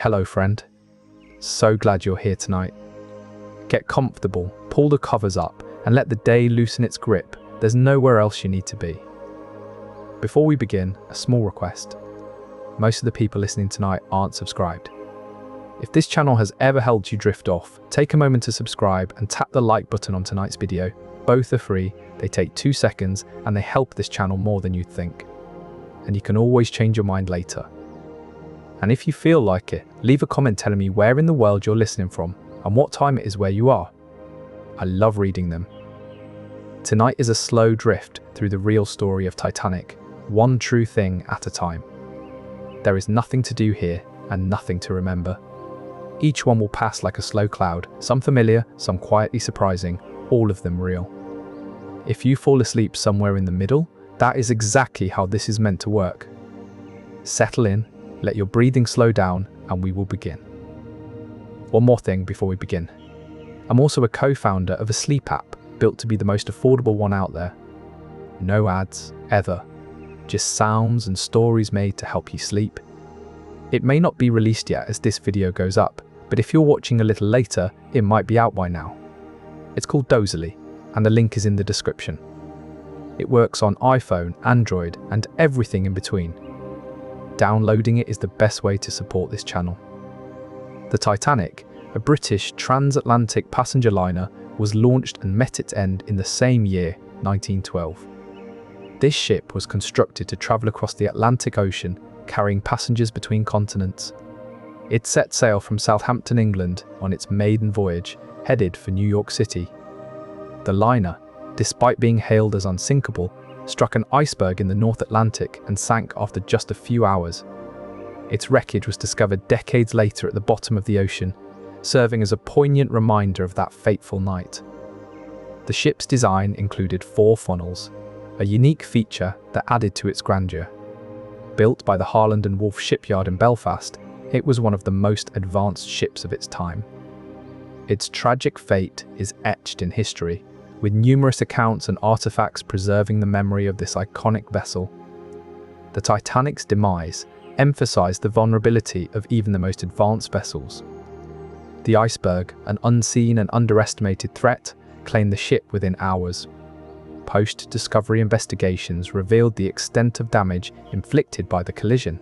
Hello, friend. So glad you're here tonight. Get comfortable, pull the covers up, and let the day loosen its grip. There's nowhere else you need to be. Before we begin, a small request. Most of the people listening tonight aren't subscribed. If this channel has ever helped you drift off, take a moment to subscribe and tap the like button on tonight's video. Both are free, they take 2 seconds, and they help this channel more than you'd think. And you can always change your mind later. And if you feel like it, leave a comment telling me where in the world you're listening from and what time it is where you are. I love reading them. Tonight is a slow drift through the real story of Titanic, one true thing at a time. There is nothing to do here and nothing to remember. Each one will pass like a slow cloud, some familiar, some quietly surprising, all of them real. If you fall asleep somewhere in the middle, that is exactly how this is meant to work. Settle in, let your breathing slow down, and we will begin. One more thing before we begin. I'm also a co-founder of a sleep app built to be the most affordable one out there. No ads, ever. Just sounds and stories made to help you sleep. It may not be released yet as this video goes up, but if you're watching a little later, it might be out by now. It's called Dozily, and the link is in the description. It works on iPhone, Android, and everything in between. Downloading it is the best way to support this channel. The Titanic, a British transatlantic passenger liner, was launched and met its end in the same year, 1912. This ship was constructed to travel across the Atlantic Ocean, carrying passengers between continents. It set sail from Southampton, England, on its maiden voyage, headed for New York City. The liner, despite being hailed as unsinkable, struck an iceberg in the North Atlantic and sank after just a few hours. Its wreckage was discovered decades later at the bottom of the ocean, serving as a poignant reminder of that fateful night. The ship's design included 4 funnels, a unique feature that added to its grandeur. Built by the Harland and Wolff shipyard in Belfast, it was one of the most advanced ships of its time. Its tragic fate is etched in history, with numerous accounts and artifacts preserving the memory of this iconic vessel. The Titanic's demise emphasized the vulnerability of even the most advanced vessels. The iceberg, an unseen and underestimated threat, claimed the ship within hours. Post-discovery investigations revealed the extent of damage inflicted by the collision.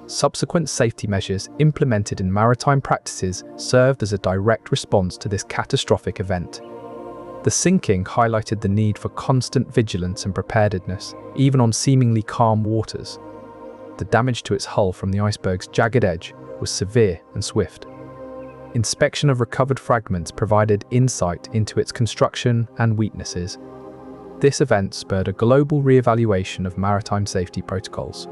Subsequent safety measures implemented in maritime practices served as a direct response to this catastrophic event. The sinking highlighted the need for constant vigilance and preparedness, even on seemingly calm waters. The damage to its hull from the iceberg's jagged edge was severe and swift. Inspection of recovered fragments provided insight into its construction and weaknesses. This event spurred a global re-evaluation of maritime safety protocols.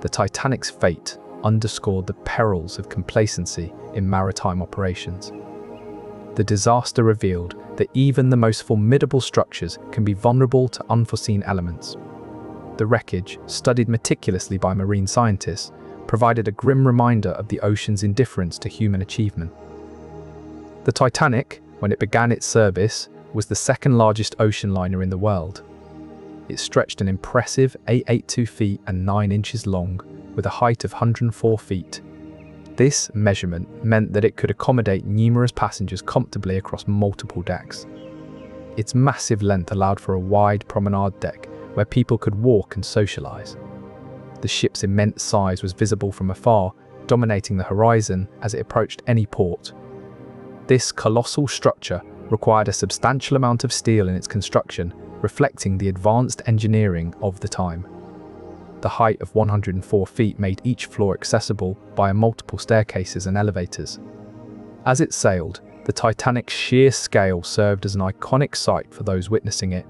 The Titanic's fate underscored the perils of complacency in maritime operations. The disaster revealed that even the most formidable structures can be vulnerable to unforeseen elements. The wreckage, studied meticulously by marine scientists, provided a grim reminder of the ocean's indifference to human achievement. The Titanic, when it began its service, was the second largest ocean liner in the world. It stretched an impressive 882 feet and 9 inches long, with a height of 104 feet. This measurement meant that it could accommodate numerous passengers comfortably across multiple decks. Its massive length allowed for a wide promenade deck where people could walk and socialize. The ship's immense size was visible from afar, dominating the horizon as it approached any port. This colossal structure required a substantial amount of steel in its construction, reflecting the advanced engineering of the time. The height of 104 feet made each floor accessible via multiple staircases and elevators. As it sailed, the Titanic's sheer scale served as an iconic sight for those witnessing it.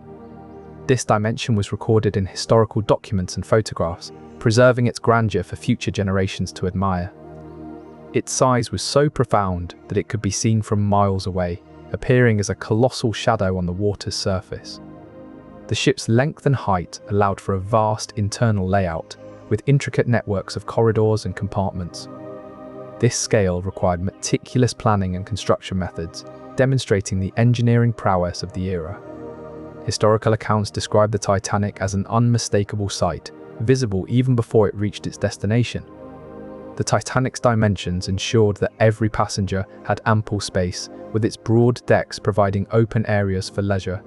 This dimension was recorded in historical documents and photographs, preserving its grandeur for future generations to admire. Its size was so profound that it could be seen from miles away, appearing as a colossal shadow on the water's surface. The ship's length and height allowed for a vast internal layout, with intricate networks of corridors and compartments. This scale required meticulous planning and construction methods, demonstrating the engineering prowess of the era. Historical accounts describe the Titanic as an unmistakable sight, visible even before it reached its destination. The Titanic's dimensions ensured that every passenger had ample space, with its broad decks providing open areas for leisure.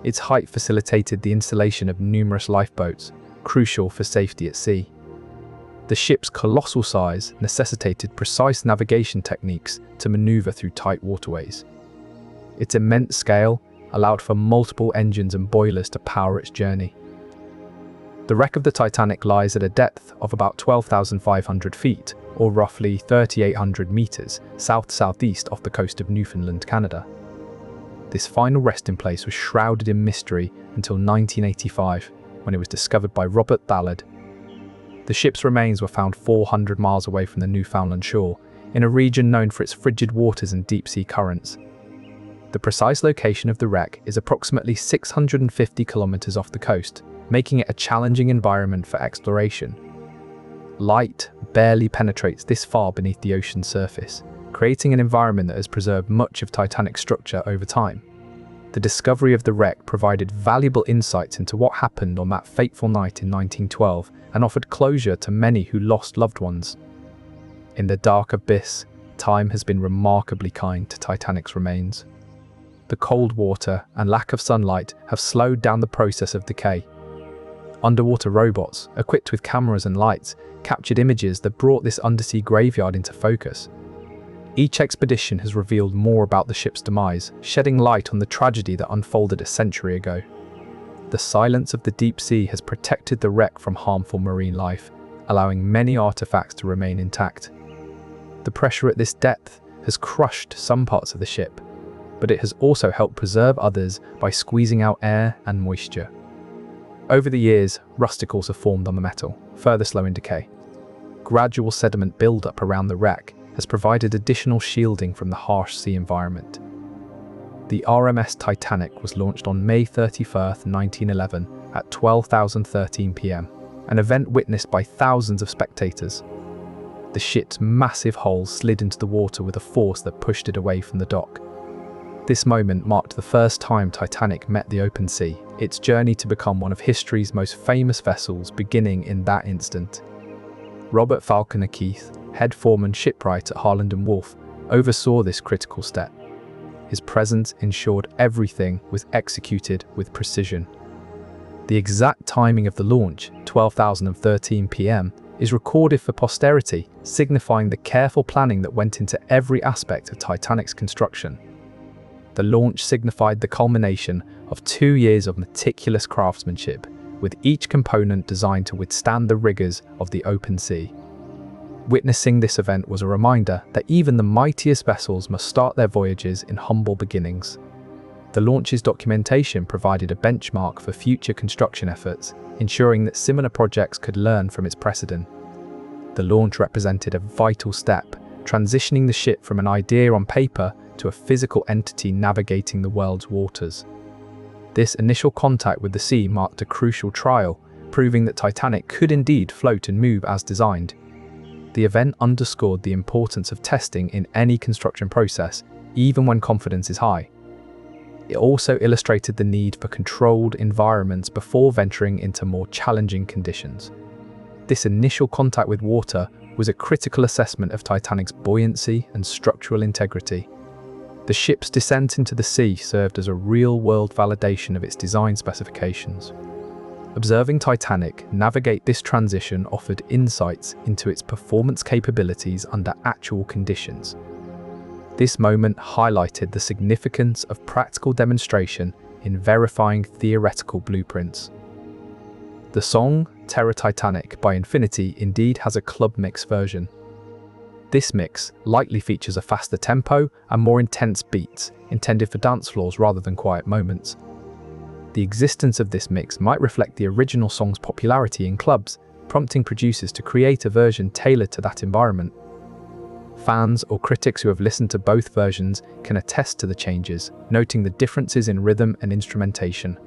Its height facilitated the installation of numerous lifeboats, crucial for safety at sea. The ship's colossal size necessitated precise navigation techniques to maneuver through tight waterways. Its immense scale allowed for multiple engines and boilers to power its journey. The wreck of the Titanic lies at a depth of about 12,500 feet, or roughly 3,800 meters, south-southeast off the coast of Newfoundland, Canada. This final resting place was shrouded in mystery until 1985, when it was discovered by Robert Ballard. The ship's remains were found 400 miles away from the Newfoundland shore, in a region known for its frigid waters and deep-sea currents. The precise location of the wreck is approximately 650 kilometers off the coast, making it a challenging environment for exploration. Light barely penetrates this far beneath the ocean's surface, creating an environment that has preserved much of Titanic's structure over time. The discovery of the wreck provided valuable insights into what happened on that fateful night in 1912 and offered closure to many who lost loved ones. In the dark abyss, time has been remarkably kind to Titanic's remains. The cold water and lack of sunlight have slowed down the process of decay. Underwater robots, equipped with cameras and lights, captured images that brought this undersea graveyard into focus. Each expedition has revealed more about the ship's demise, shedding light on the tragedy that unfolded a century ago. The silence of the deep sea has protected the wreck from harmful marine life, allowing many artifacts to remain intact. The pressure at this depth has crushed some parts of the ship, but it has also helped preserve others by squeezing out air and moisture. Over the years, rusticles have formed on the metal, further slowing decay. Gradual sediment buildup around the wreck has provided additional shielding from the harsh sea environment. The RMS Titanic was launched on May 31, 1911 at 12:13 p.m., an event witnessed by thousands of spectators. The ship's massive hull slid into the water with a force that pushed it away from the dock. This moment marked the first time Titanic met the open sea, its journey to become one of history's most famous vessels beginning in that instant. Robert Falconer Keith, head foreman shipwright at Harland & Wolff, oversaw this critical step. His presence ensured everything was executed with precision. The exact timing of the launch, 12:13 p.m., is recorded for posterity, signifying the careful planning that went into every aspect of Titanic's construction. The launch signified the culmination of 2 years of meticulous craftsmanship, with each component designed to withstand the rigors of the open sea. Witnessing this event was a reminder that even the mightiest vessels must start their voyages in humble beginnings. The launch's documentation provided a benchmark for future construction efforts, ensuring that similar projects could learn from its precedent. The launch represented a vital step, transitioning the ship from an idea on paper to a physical entity navigating the world's waters. This initial contact with the sea marked a crucial trial, proving that Titanic could indeed float and move as designed. The event underscored the importance of testing in any construction process, even when confidence is high. It also illustrated the need for controlled environments before venturing into more challenging conditions. This initial contact with water was a critical assessment of Titanic's buoyancy and structural integrity. The ship's descent into the sea served as a real-world validation of its design specifications. Observing Titanic navigate this transition offered insights into its performance capabilities under actual conditions. This moment highlighted the significance of practical demonstration in verifying theoretical blueprints. The song Terror Titanic by Infinity indeed has a club mix version. This mix likely features a faster tempo and more intense beats, intended for dance floors rather than quiet moments. The existence of this mix might reflect the original song's popularity in clubs, prompting producers to create a version tailored to that environment. Fans or critics who have listened to both versions can attest to the changes, noting the differences in rhythm and instrumentation.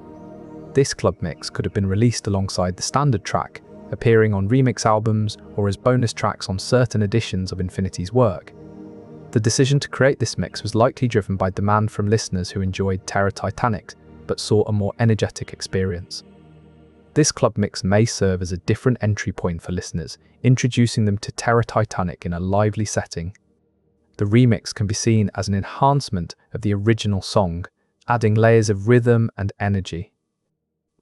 This club mix could have been released alongside the standard track, appearing on remix albums or as bonus tracks on certain editions of Infinity's work. The decision to create this mix was likely driven by demand from listeners who enjoyed Terror Titanic, but sought a more energetic experience. This club mix may serve as a different entry point for listeners, introducing them to Titanic in a lively setting. The remix can be seen as an enhancement of the original song, adding layers of rhythm and energy.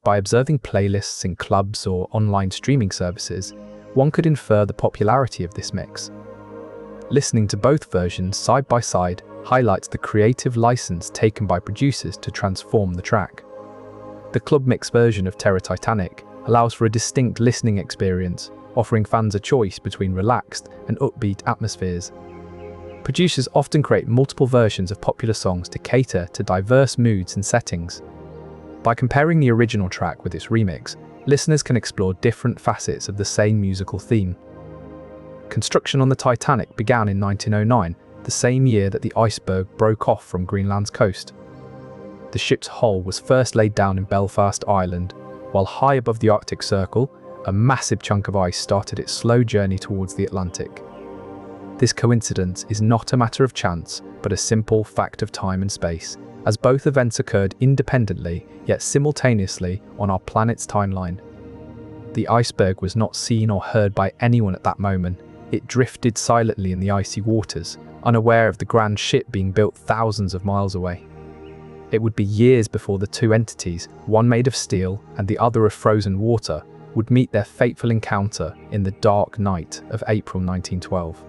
By observing playlists in clubs or online streaming services, one could infer the popularity of this mix. Listening to both versions side by side highlights the creative license taken by producers to transform the track. The club mix version of Titanic allows for a distinct listening experience, offering fans a choice between relaxed and upbeat atmospheres. Producers often create multiple versions of popular songs to cater to diverse moods and settings. By comparing the original track with its remix, listeners can explore different facets of the same musical theme. Construction on the Titanic began in 1909, the same year that the iceberg broke off from Greenland's coast. The ship's hull was first laid down in Belfast, Ireland, while high above the Arctic Circle, a massive chunk of ice started its slow journey towards the Atlantic. This coincidence is not a matter of chance, but a simple fact of time and space, as both events occurred independently yet simultaneously on our planet's timeline. The iceberg was not seen or heard by anyone at that moment. It drifted silently in the icy waters, unaware of the grand ship being built thousands of miles away. It would be years before the two entities, one made of steel and the other of frozen water, would meet their fateful encounter in the dark night of April 1912.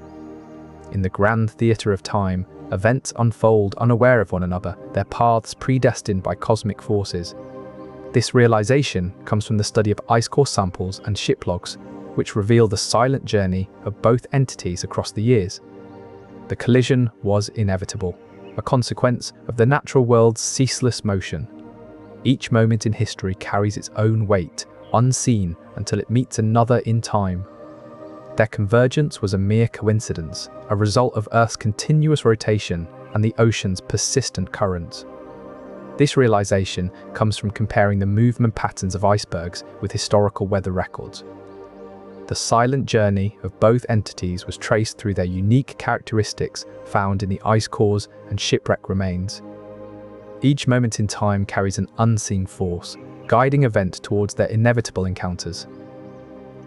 In the grand theatre of time, events unfold unaware of one another, their paths predestined by cosmic forces. This realization comes from the study of ice core samples and ship logs, which reveal the silent journey of both entities across the years. The collision was inevitable, a consequence of the natural world's ceaseless motion. Each moment in history carries its own weight, unseen until it meets another in time. Their convergence was a mere coincidence, a result of Earth's continuous rotation and the ocean's persistent currents. This realization comes from comparing the movement patterns of icebergs with historical weather records. The silent journey of both entities was traced through their unique characteristics found in the ice cores and shipwreck remains. Each moment in time carries an unseen force, guiding events towards their inevitable encounters.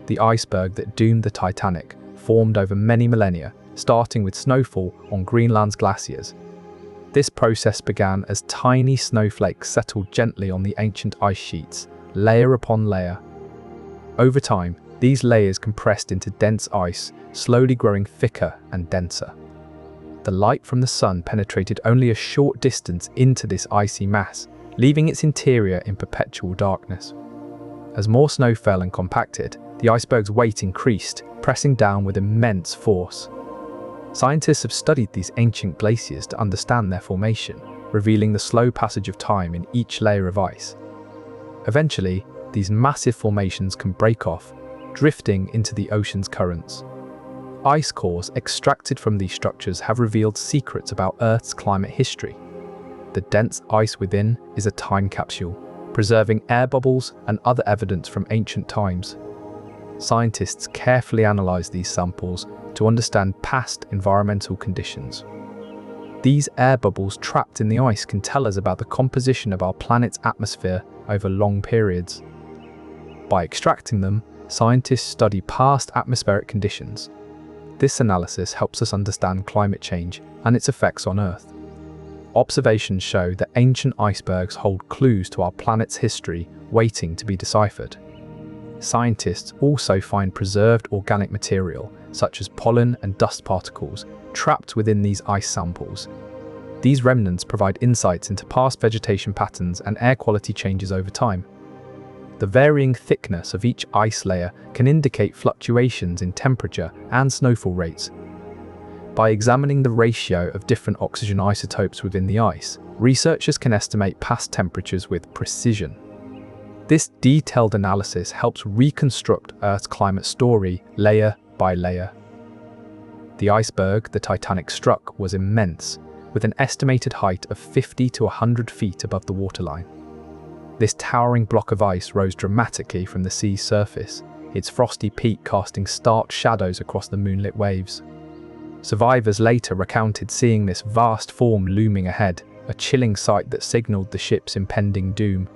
The iceberg that doomed the Titanic formed over many millennia, starting with snowfall on Greenland's glaciers. This process began as tiny snowflakes settled gently on the ancient ice sheets, layer upon layer. Over time, these layers compressed into dense ice, slowly growing thicker and denser. The light from the sun penetrated only a short distance into this icy mass, leaving its interior in perpetual darkness. As more snow fell and compacted, the iceberg's weight increased, pressing down with immense force. Scientists have studied these ancient glaciers to understand their formation, revealing the slow passage of time in each layer of ice. Eventually, these massive formations can break off, drifting into the ocean's currents. Ice cores extracted from these structures have revealed secrets about Earth's climate history. The dense ice within is a time capsule, preserving air bubbles and other evidence from ancient times. Scientists carefully analyze these samples to understand past environmental conditions. These air bubbles trapped in the ice can tell us about the composition of our planet's atmosphere over long periods. By extracting them, scientists study past atmospheric conditions. This analysis helps us understand climate change and its effects on Earth. Observations show that ancient icebergs hold clues to our planet's history waiting to be deciphered. Scientists also find preserved organic material, such as pollen and dust particles, trapped within these ice samples. These remnants provide insights into past vegetation patterns and air quality changes over time. The varying thickness of each ice layer can indicate fluctuations in temperature and snowfall rates. By examining the ratio of different oxygen isotopes within the ice, researchers can estimate past temperatures with precision. This detailed analysis helps reconstruct Earth's climate story layer by layer. The iceberg the Titanic struck was immense, with an estimated height of 50 to 100 feet above the waterline. This towering block of ice rose dramatically from the sea's surface, its frosty peak casting stark shadows across the moonlit waves. Survivors later recounted seeing this vast form looming ahead, a chilling sight that signaled the ship's impending doom.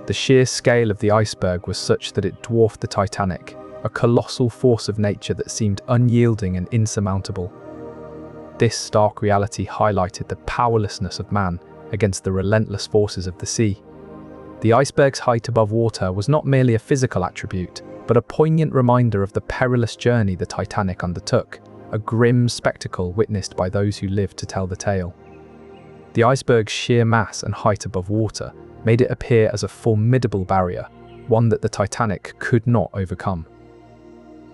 The sheer scale of the iceberg was such that it dwarfed the Titanic, a colossal force of nature that seemed unyielding and insurmountable. This stark reality highlighted the powerlessness of man against the relentless forces of the sea. The iceberg's height above water was not merely a physical attribute, but a poignant reminder of the perilous journey the Titanic undertook, a grim spectacle witnessed by those who lived to tell the tale. The iceberg's sheer mass and height above water made it appear as a formidable barrier, one that the Titanic could not overcome.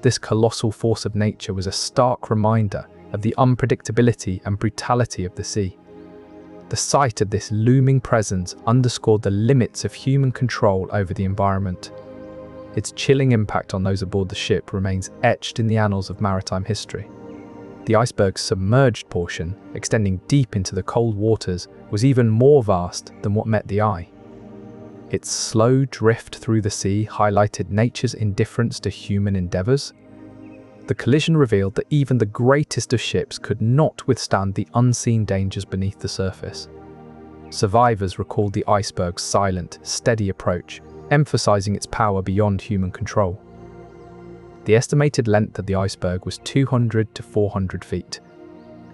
This colossal force of nature was a stark reminder of the unpredictability and brutality of the sea. The sight of this looming presence underscored the limits of human control over the environment. Its chilling impact on those aboard the ship remains etched in the annals of maritime history. The iceberg's submerged portion, extending deep into the cold waters, was even more vast than what met the eye. Its slow drift through the sea highlighted nature's indifference to human endeavours. The collision revealed that even the greatest of ships could not withstand the unseen dangers beneath the surface. Survivors recalled the iceberg's silent, steady approach, emphasizing its power beyond human control. The estimated length of the iceberg was 200 to 400 feet.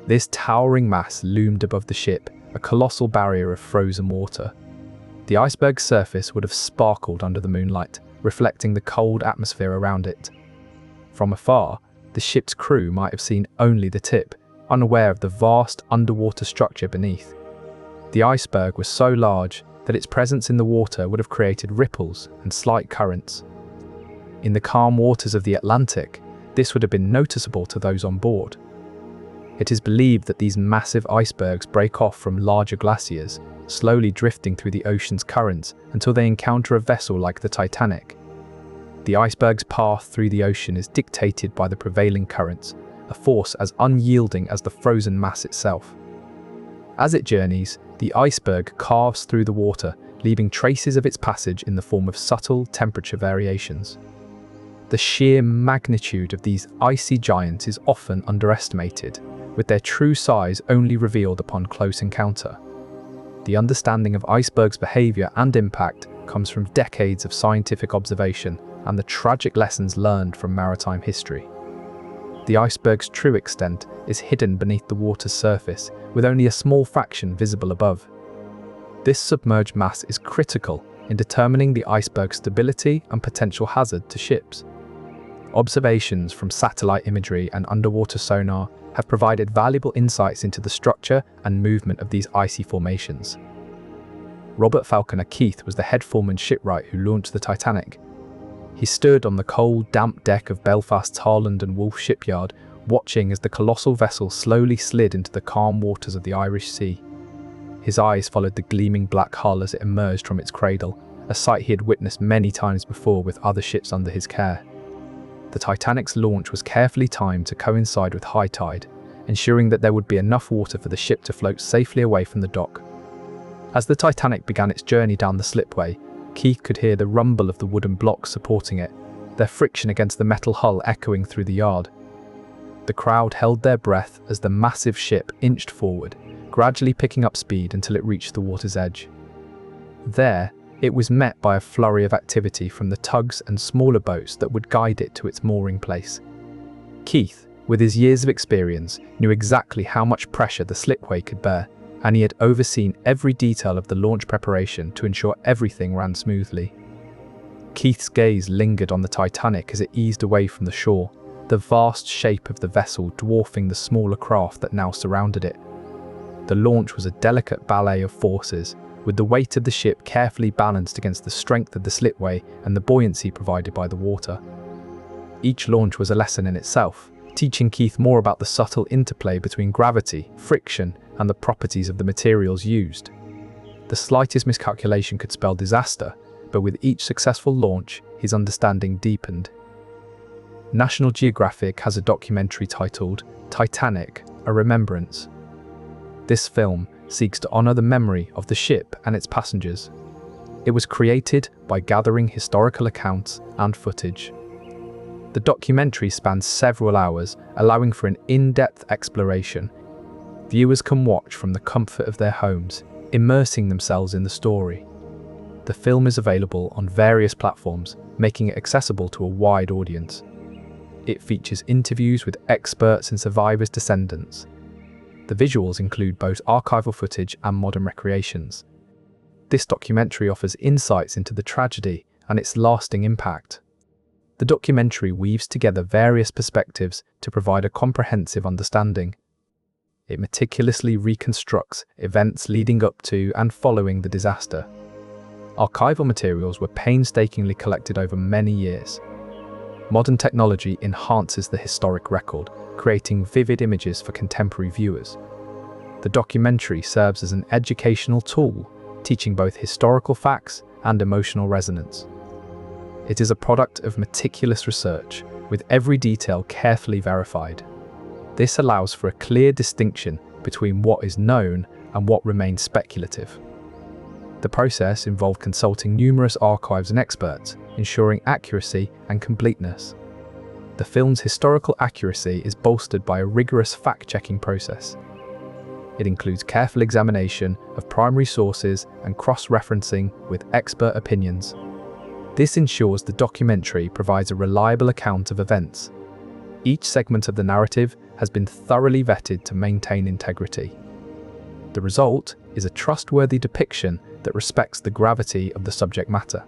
This towering mass loomed above the ship, a colossal barrier of frozen water. The iceberg's surface would have sparkled under the moonlight, reflecting the cold atmosphere around it. From afar, the ship's crew might have seen only the tip, unaware of the vast underwater structure beneath. The iceberg was so large that its presence in the water would have created ripples and slight currents. In the calm waters of the Atlantic, this would have been noticeable to those on board. It is believed that these massive icebergs break off from larger glaciers, slowly drifting through the ocean's currents until they encounter a vessel like the Titanic. The iceberg's path through the ocean is dictated by the prevailing currents, a force as unyielding as the frozen mass itself. As it journeys, the iceberg carves through the water, leaving traces of its passage in the form of subtle temperature variations. The sheer magnitude of these icy giants is often underestimated, with their true size only revealed upon close encounter. The understanding of icebergs' behavior and impact comes from decades of scientific observation and the tragic lessons learned from maritime history. The iceberg's true extent is hidden beneath the water's surface, with only a small fraction visible above. This submerged mass is critical in determining the iceberg's stability and potential hazard to ships. Observations from satellite imagery and underwater sonar have provided valuable insights into the structure and movement of these icy formations. Robert Falconer Keith was the head foreman shipwright who launched the Titanic. He stood on the cold, damp deck of Belfast's Harland and Wolff shipyard, watching as the colossal vessel slowly slid into the calm waters of the Irish Sea. His eyes followed the gleaming black hull as it emerged from its cradle, a sight he had witnessed many times before with other ships under his care. The Titanic's launch was carefully timed to coincide with high tide, ensuring that there would be enough water for the ship to float safely away from the dock. As the Titanic began its journey down the slipway, Keith could hear the rumble of the wooden blocks supporting it, their friction against the metal hull echoing through the yard. The crowd held their breath as the massive ship inched forward, gradually picking up speed until it reached the water's edge. There, it was met by a flurry of activity from the tugs and smaller boats that would guide it to its mooring place. Keith, with his years of experience, knew exactly how much pressure the slipway could bear, and he had overseen every detail of the launch preparation to ensure everything ran smoothly. Keith's gaze lingered on the Titanic as it eased away from the shore, the vast shape of the vessel dwarfing the smaller craft that now surrounded it. The launch was a delicate ballet of forces, with the weight of the ship carefully balanced against the strength of the slipway and the buoyancy provided by the water. Each launch was a lesson in itself, teaching Keith more about the subtle interplay between gravity, friction, and the properties of the materials used. The slightest miscalculation could spell disaster, but with each successful launch, his understanding deepened. National Geographic has a documentary titled Titanic, A Remembrance. This film seeks to honor the memory of the ship and its passengers. It was created by gathering historical accounts and footage. The documentary spans several hours, allowing for an in-depth exploration. Viewers can watch from the comfort of their homes, immersing themselves in the story. The film is available on various platforms, making it accessible to a wide audience. It features interviews with experts and survivors' descendants. The visuals include both archival footage and modern recreations. This documentary offers insights into the tragedy and its lasting impact. The documentary weaves together various perspectives to provide a comprehensive understanding. It meticulously reconstructs events leading up to and following the disaster. Archival materials were painstakingly collected over many years. Modern technology enhances the historic record, creating vivid images for contemporary viewers. The documentary serves as an educational tool, teaching both historical facts and emotional resonance. It is a product of meticulous research, with every detail carefully verified. This allows for a clear distinction between what is known and what remains speculative. The process involved consulting numerous archives and experts, ensuring accuracy and completeness. The film's historical accuracy is bolstered by a rigorous fact-checking process. It includes careful examination of primary sources and cross-referencing with expert opinions. This ensures the documentary provides a reliable account of events. Each segment of the narrative has been thoroughly vetted to maintain integrity. The result is a trustworthy depiction that respects the gravity of the subject matter.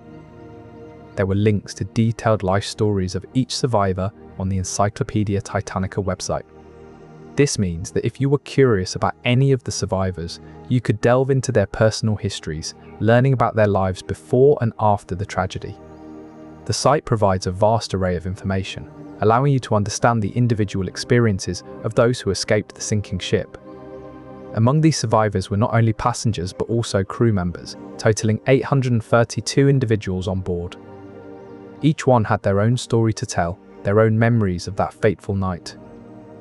There were links to detailed life stories of each survivor on the Encyclopedia Titanica website. This means that if you were curious about any of the survivors, you could delve into their personal histories, learning about their lives before and after the tragedy. The site provides a vast array of information, allowing you to understand the individual experiences of those who escaped the sinking ship. Among these survivors were not only passengers but also crew members, totaling 832 individuals on board. Each one had their own story to tell, their own memories of that fateful night.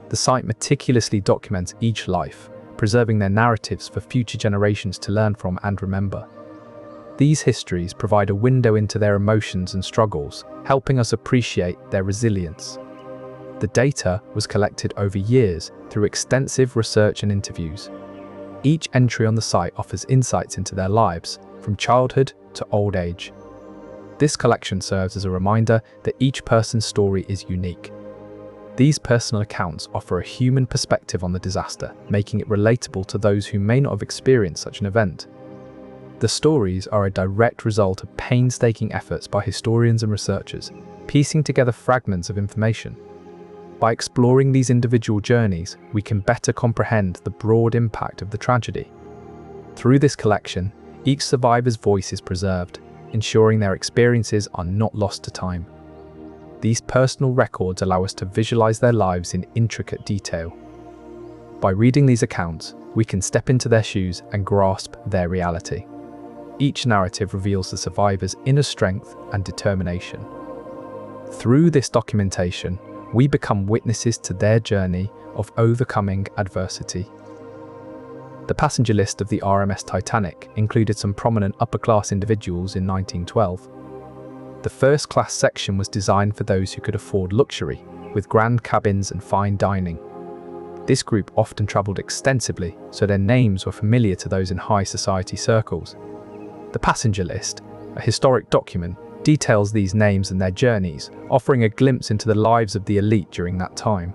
The site meticulously documents each life, preserving their narratives for future generations to learn from and remember. These histories provide a window into their emotions and struggles, helping us appreciate their resilience. The data was collected over years through extensive research and interviews. Each entry on the site offers insights into their lives, from childhood to old age. This collection serves as a reminder that each person's story is unique. These personal accounts offer a human perspective on the disaster, making it relatable to those who may not have experienced such an event. The stories are a direct result of painstaking efforts by historians and researchers, piecing together fragments of information. By exploring these individual journeys, we can better comprehend the broad impact of the tragedy. Through this collection, each survivor's voice is preserved, ensuring their experiences are not lost to time. These personal records allow us to visualize their lives in intricate detail. By reading these accounts, we can step into their shoes and grasp their reality. Each narrative reveals the survivor's inner strength and determination. Through this documentation, we become witnesses to their journey of overcoming adversity. The passenger list of the RMS Titanic included some prominent upper-class individuals in 1912. The first-class section was designed for those who could afford luxury, with grand cabins and fine dining. This group often travelled extensively, so their names were familiar to those in high society circles. The passenger list, a historic document, details these names and their journeys, offering a glimpse into the lives of the elite during that time.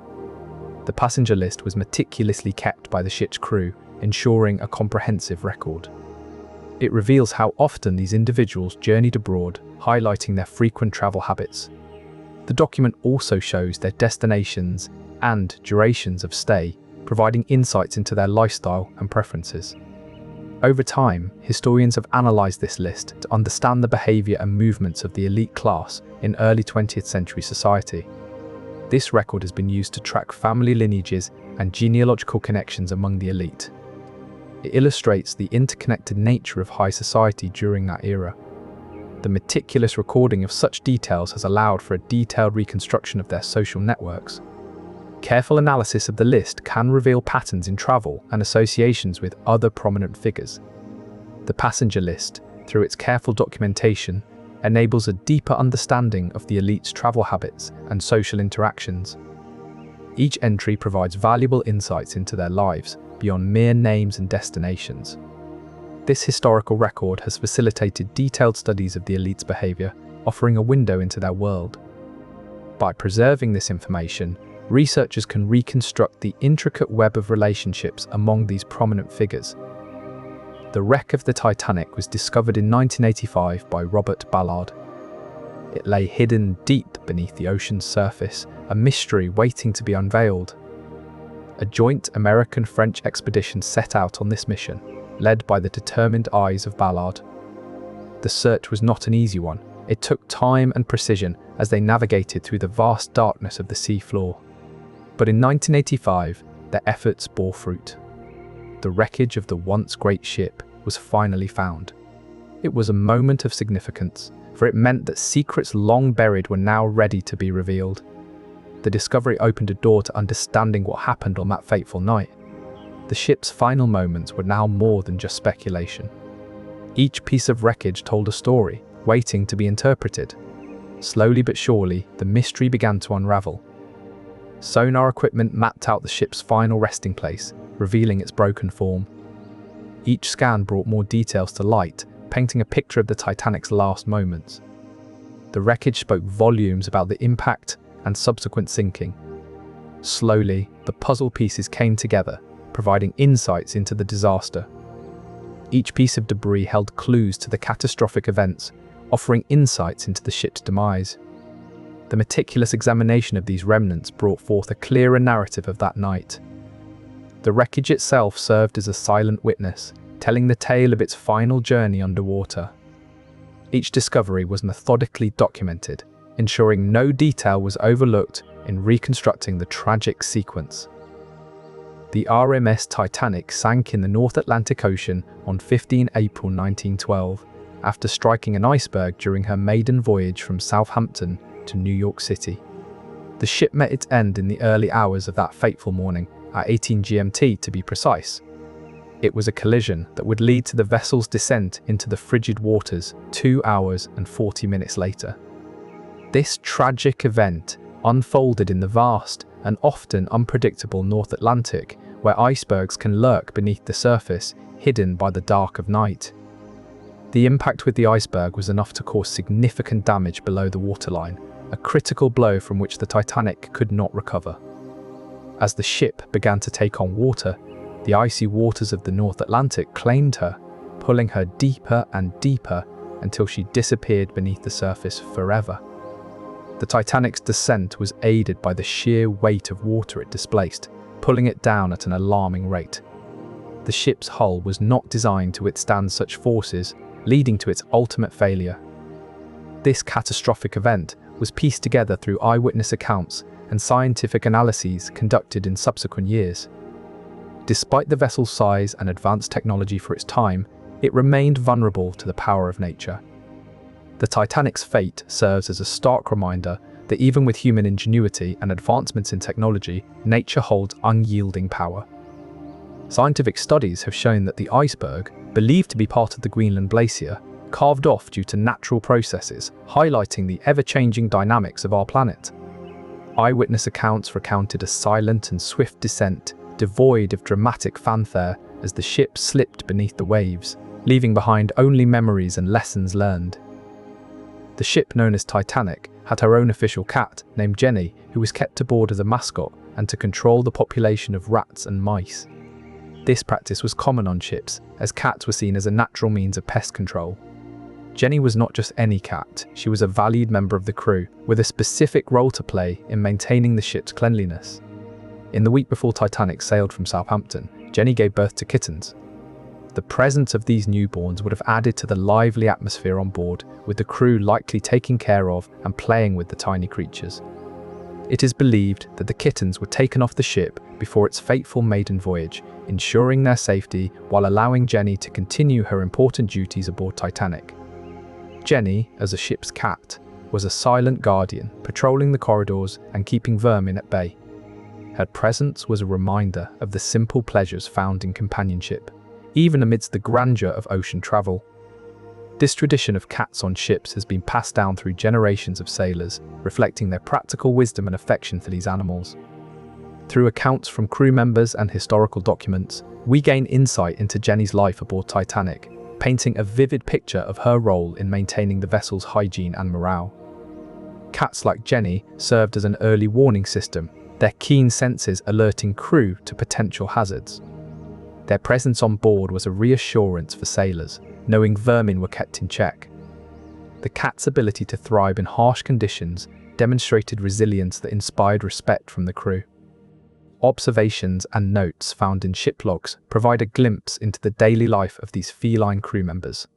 The passenger list was meticulously kept by the ship's crew, ensuring a comprehensive record. It reveals how often these individuals journeyed abroad, highlighting their frequent travel habits. The document also shows their destinations and durations of stay, providing insights into their lifestyle and preferences. Over time, historians have analysed this list to understand the behaviour and movements of the elite class in early 20th century society. This record has been used to track family lineages and genealogical connections among the elite. It illustrates the interconnected nature of high society during that era. The meticulous recording of such details has allowed for a detailed reconstruction of their social networks. Careful analysis of the list can reveal patterns in travel and associations with other prominent figures. The passenger list, through its careful documentation, enables a deeper understanding of the elite's travel habits and social interactions. Each entry provides valuable insights into their lives, beyond mere names and destinations. This historical record has facilitated detailed studies of the elite's behavior, offering a window into their world. By preserving this information, researchers can reconstruct the intricate web of relationships among these prominent figures. The wreck of the Titanic was discovered in 1985 by Robert Ballard. It lay hidden deep beneath the ocean's surface, a mystery waiting to be unveiled. A joint American-French expedition set out on this mission, led by the determined eyes of Ballard. The search was not an easy one. It took time and precision as they navigated through the vast darkness of the sea floor. But in 1985, their efforts bore fruit. The wreckage of the once great ship was finally found. It was a moment of significance, for it meant that secrets long buried were now ready to be revealed. The discovery opened a door to understanding what happened on that fateful night. The ship's final moments were now more than just speculation. Each piece of wreckage told a story, waiting to be interpreted. Slowly but surely, the mystery began to unravel. Sonar equipment mapped out the ship's final resting place, revealing its broken form. Each scan brought more details to light, painting a picture of the Titanic's last moments. The wreckage spoke volumes about the impact and subsequent sinking. Slowly, the puzzle pieces came together, providing insights into the disaster. Each piece of debris held clues to the catastrophic events, offering insights into the ship's demise. The meticulous examination of these remnants brought forth a clearer narrative of that night. The wreckage itself served as a silent witness, telling the tale of its final journey underwater. Each discovery was methodically documented, ensuring no detail was overlooked in reconstructing the tragic sequence. The RMS Titanic sank in the North Atlantic Ocean on 15 April 1912, after striking an iceberg during her maiden voyage from Southampton to New York City. The ship met its end in the early hours of that fateful morning, at 18 GMT to be precise. It was a collision that would lead to the vessel's descent into the frigid waters 2 hours and 40 minutes later. This tragic event unfolded in the vast and often unpredictable North Atlantic, where icebergs can lurk beneath the surface, hidden by the dark of night. The impact with the iceberg was enough to cause significant damage below the waterline, a critical blow from which the Titanic could not recover. As the ship began to take on water, the icy waters of the North Atlantic claimed her, pulling her deeper and deeper until she disappeared beneath the surface forever. The Titanic's descent was aided by the sheer weight of water it displaced, pulling it down at an alarming rate. The ship's hull was not designed to withstand such forces, leading to its ultimate failure. This catastrophic event was pieced together through eyewitness accounts and scientific analyses conducted in subsequent years. Despite the vessel's size and advanced technology for its time, it remained vulnerable to the power of nature. The Titanic's fate serves as a stark reminder that even with human ingenuity and advancements in technology, nature holds unyielding power. Scientific studies have shown that the iceberg, believed to be part of the Greenland glacier, carved off due to natural processes, highlighting the ever-changing dynamics of our planet. Eyewitness accounts recounted a silent and swift descent, devoid of dramatic fanfare, as the ship slipped beneath the waves, leaving behind only memories and lessons learned. The ship, known as Titanic, had her own official cat, named Jenny, who was kept aboard as a mascot and to control the population of rats and mice. This practice was common on ships, as cats were seen as a natural means of pest control. Jenny was not just any cat, she was a valued member of the crew, with a specific role to play in maintaining the ship's cleanliness. In the week before Titanic sailed from Southampton, Jenny gave birth to kittens. The presence of these newborns would have added to the lively atmosphere on board, with the crew likely taking care of and playing with the tiny creatures. It is believed that the kittens were taken off the ship before its fateful maiden voyage, ensuring their safety while allowing Jenny to continue her important duties aboard Titanic. Jenny, as a ship's cat, was a silent guardian, patrolling the corridors and keeping vermin at bay. Her presence was a reminder of the simple pleasures found in companionship, even amidst the grandeur of ocean travel. This tradition of cats on ships has been passed down through generations of sailors, reflecting their practical wisdom and affection for these animals. Through accounts from crew members and historical documents, we gain insight into Jenny's life aboard Titanic, painting a vivid picture of her role in maintaining the vessel's hygiene and morale. Cats like Jenny served as an early warning system, their keen senses alerting crew to potential hazards. Their presence on board was a reassurance for sailors, knowing vermin were kept in check. The cat's ability to thrive in harsh conditions demonstrated resilience that inspired respect from the crew. Observations and notes found in ship logs provide a glimpse into the daily life of these feline crew members.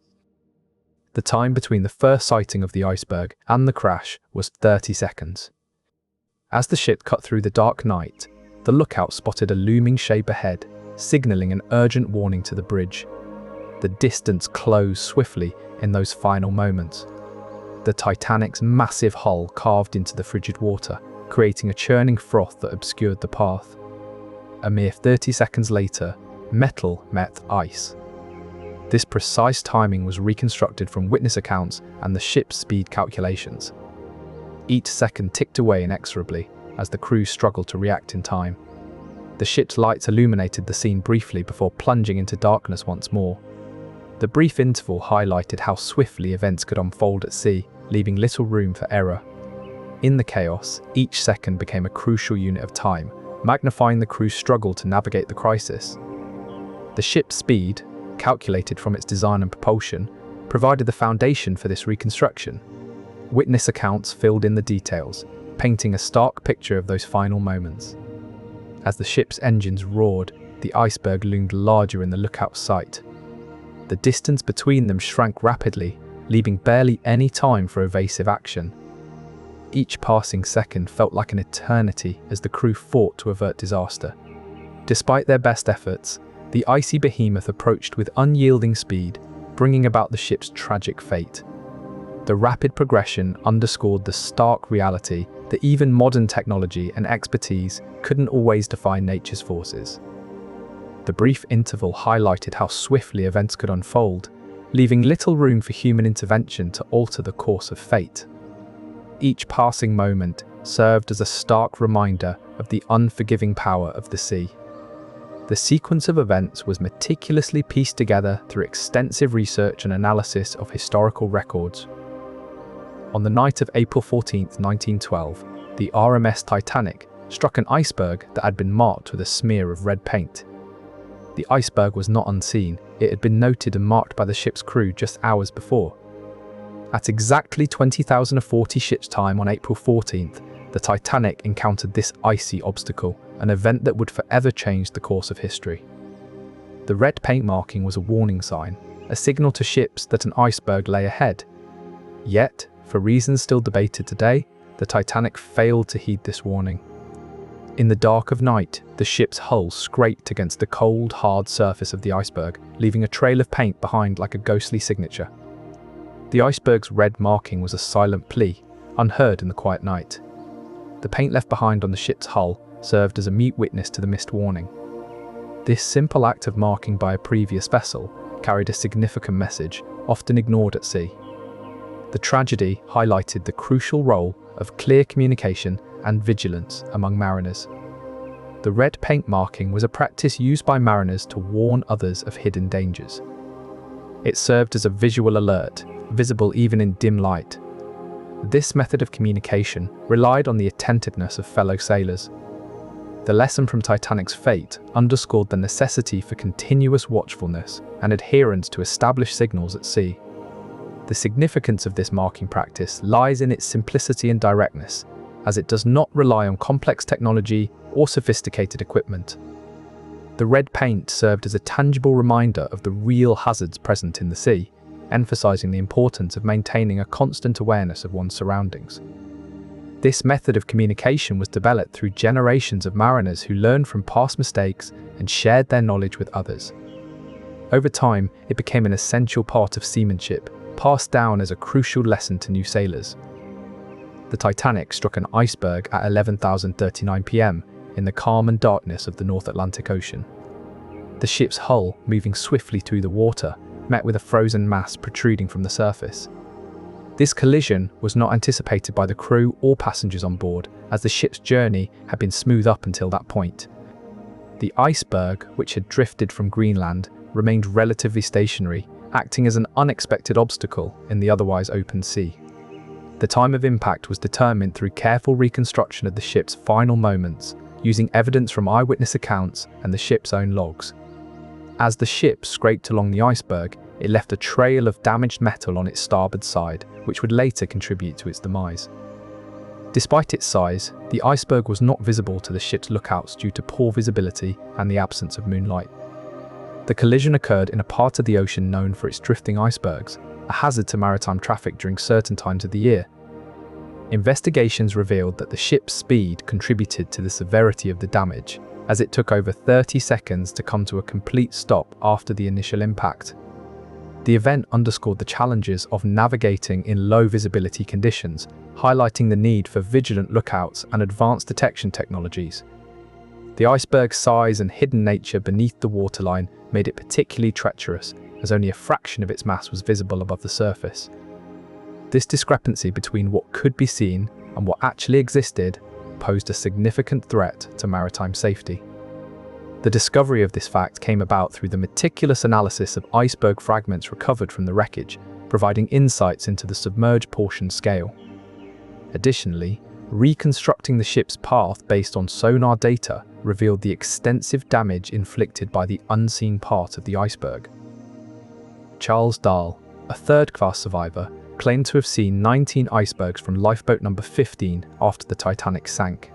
The time between the first sighting of the iceberg and the crash was 30 seconds. As the ship cut through the dark night, the lookout spotted a looming shape ahead, signaling an urgent warning to the bridge. The distance closed swiftly in those final moments. The Titanic's massive hull carved into the frigid water, creating a churning froth that obscured the path. A mere 30 seconds later, metal met ice. This precise timing was reconstructed from witness accounts and the ship's speed calculations. Each second ticked away inexorably as the crew struggled to react in time. The ship's lights illuminated the scene briefly before plunging into darkness once more. The brief interval highlighted how swiftly events could unfold at sea, leaving little room for error. In the chaos, each second became a crucial unit of time, magnifying the crew's struggle to navigate the crisis. The ship's speed, calculated from its design and propulsion, provided the foundation for this reconstruction. Witness accounts filled in the details, painting a stark picture of those final moments. As the ship's engines roared, the iceberg loomed larger in the lookout's sight. The distance between them shrank rapidly, leaving barely any time for evasive action. Each passing second felt like an eternity as the crew fought to avert disaster. Despite their best efforts, the icy behemoth approached with unyielding speed, bringing about the ship's tragic fate. The rapid progression underscored the stark reality that even modern technology and expertise couldn't always defy nature's forces. The brief interval highlighted how swiftly events could unfold, leaving little room for human intervention to alter the course of fate. Each passing moment served as a stark reminder of the unforgiving power of the sea. The sequence of events was meticulously pieced together through extensive research and analysis of historical records. On the night of April 14, 1912, the RMS Titanic struck an iceberg that had been marked with a smear of red paint. The iceberg was not unseen, it had been noted and marked by the ship's crew just hours before. At exactly 20,040 ship's time on April 14th, the Titanic encountered this icy obstacle, an event that would forever change the course of history. The red paint marking was a warning sign, a signal to ships that an iceberg lay ahead. Yet, for reasons still debated today, the Titanic failed to heed this warning. In the dark of night, the ship's hull scraped against the cold, hard surface of the iceberg, leaving a trail of paint behind like a ghostly signature. The iceberg's red marking was a silent plea, unheard in the quiet night. The paint left behind on the ship's hull served as a mute witness to the missed warning. This simple act of marking by a previous vessel carried a significant message, often ignored at sea. The tragedy highlighted the crucial role of clear communication and vigilance among mariners. The red paint marking was a practice used by mariners to warn others of hidden dangers. It served as a visual alert, visible even in dim light. This method of communication relied on the attentiveness of fellow sailors. The lesson from Titanic's fate underscored the necessity for continuous watchfulness and adherence to established signals at sea. The significance of this marking practice lies in its simplicity and directness, as it does not rely on complex technology or sophisticated equipment. The red paint served as a tangible reminder of the real hazards present in the sea, emphasizing the importance of maintaining a constant awareness of one's surroundings. This method of communication was developed through generations of mariners who learned from past mistakes and shared their knowledge with others. Over time, it became an essential part of seamanship, passed down as a crucial lesson to new sailors. The Titanic struck an iceberg at 11:39 p.m. in the calm and darkness of the North Atlantic Ocean. The ship's hull, moving swiftly through the water, met with a frozen mass protruding from the surface. This collision was not anticipated by the crew or passengers on board, as the ship's journey had been smooth up until that point. The iceberg, which had drifted from Greenland, remained relatively stationary, acting as an unexpected obstacle in the otherwise open sea. The time of impact was determined through careful reconstruction of the ship's final moments, using evidence from eyewitness accounts and the ship's own logs. As the ship scraped along the iceberg, it left a trail of damaged metal on its starboard side, which would later contribute to its demise. Despite its size, the iceberg was not visible to the ship's lookouts due to poor visibility and the absence of moonlight. The collision occurred in a part of the ocean known for its drifting icebergs, a hazard to maritime traffic during certain times of the year. Investigations revealed that the ship's speed contributed to the severity of the damage, as it took over 30 seconds to come to a complete stop after the initial impact. The event underscored the challenges of navigating in low visibility conditions, highlighting the need for vigilant lookouts and advanced detection technologies. The iceberg's size and hidden nature beneath the waterline made it particularly treacherous, as only a fraction of its mass was visible above the surface. This discrepancy between what could be seen and what actually existed posed a significant threat to maritime safety. The discovery of this fact came about through the meticulous analysis of iceberg fragments recovered from the wreckage, providing insights into the submerged portion scale. Additionally, reconstructing the ship's path based on sonar data revealed the extensive damage inflicted by the unseen part of the iceberg. Charles Dahl, a third-class survivor, claimed to have seen 19 icebergs from lifeboat number 15 after the Titanic sank.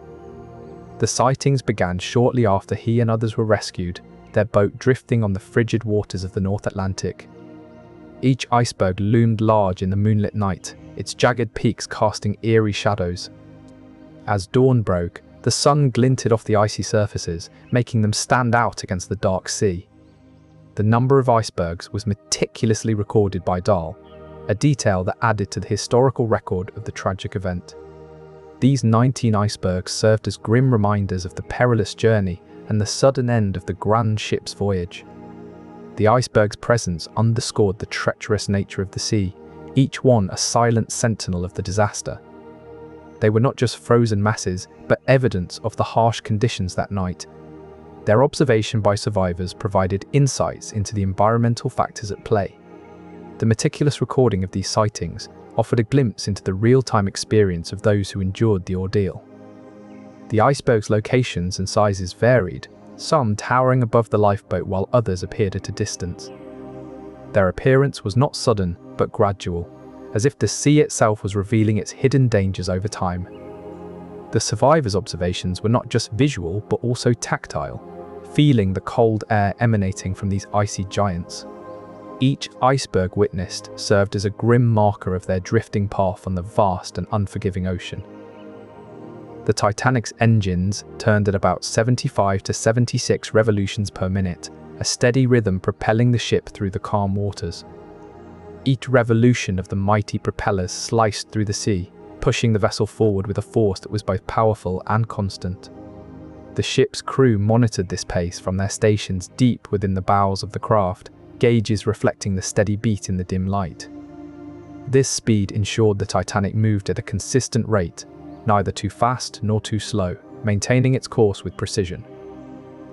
The sightings began shortly after he and others were rescued, their boat drifting on the frigid waters of the North Atlantic. Each iceberg loomed large in the moonlit night, its jagged peaks casting eerie shadows. As dawn broke, the sun glinted off the icy surfaces, making them stand out against the dark sea. The number of icebergs was meticulously recorded by Dahl, a detail that added to the historical record of the tragic event. These 19 icebergs served as grim reminders of the perilous journey and the sudden end of the grand ship's voyage. The iceberg's presence underscored the treacherous nature of the sea, each one a silent sentinel of the disaster. They were not just frozen masses, but evidence of the harsh conditions that night. Their observation by survivors provided insights into the environmental factors at play. The meticulous recording of these sightings offered a glimpse into the real-time experience of those who endured the ordeal. The iceberg's locations and sizes varied, some towering above the lifeboat while others appeared at a distance. Their appearance was not sudden, but gradual, as if the sea itself was revealing its hidden dangers over time. The survivors' observations were not just visual, but also tactile, feeling the cold air emanating from these icy giants. Each iceberg witnessed served as a grim marker of their drifting path on the vast and unforgiving ocean. The Titanic's engines turned at about 75 to 76 revolutions per minute, a steady rhythm propelling the ship through the calm waters. Each revolution of the mighty propellers sliced through the sea, pushing the vessel forward with a force that was both powerful and constant. The ship's crew monitored this pace from their stations deep within the bowels of the craft, gauges reflecting the steady beat in the dim light. This speed ensured the Titanic moved at a consistent rate, neither too fast nor too slow, maintaining its course with precision.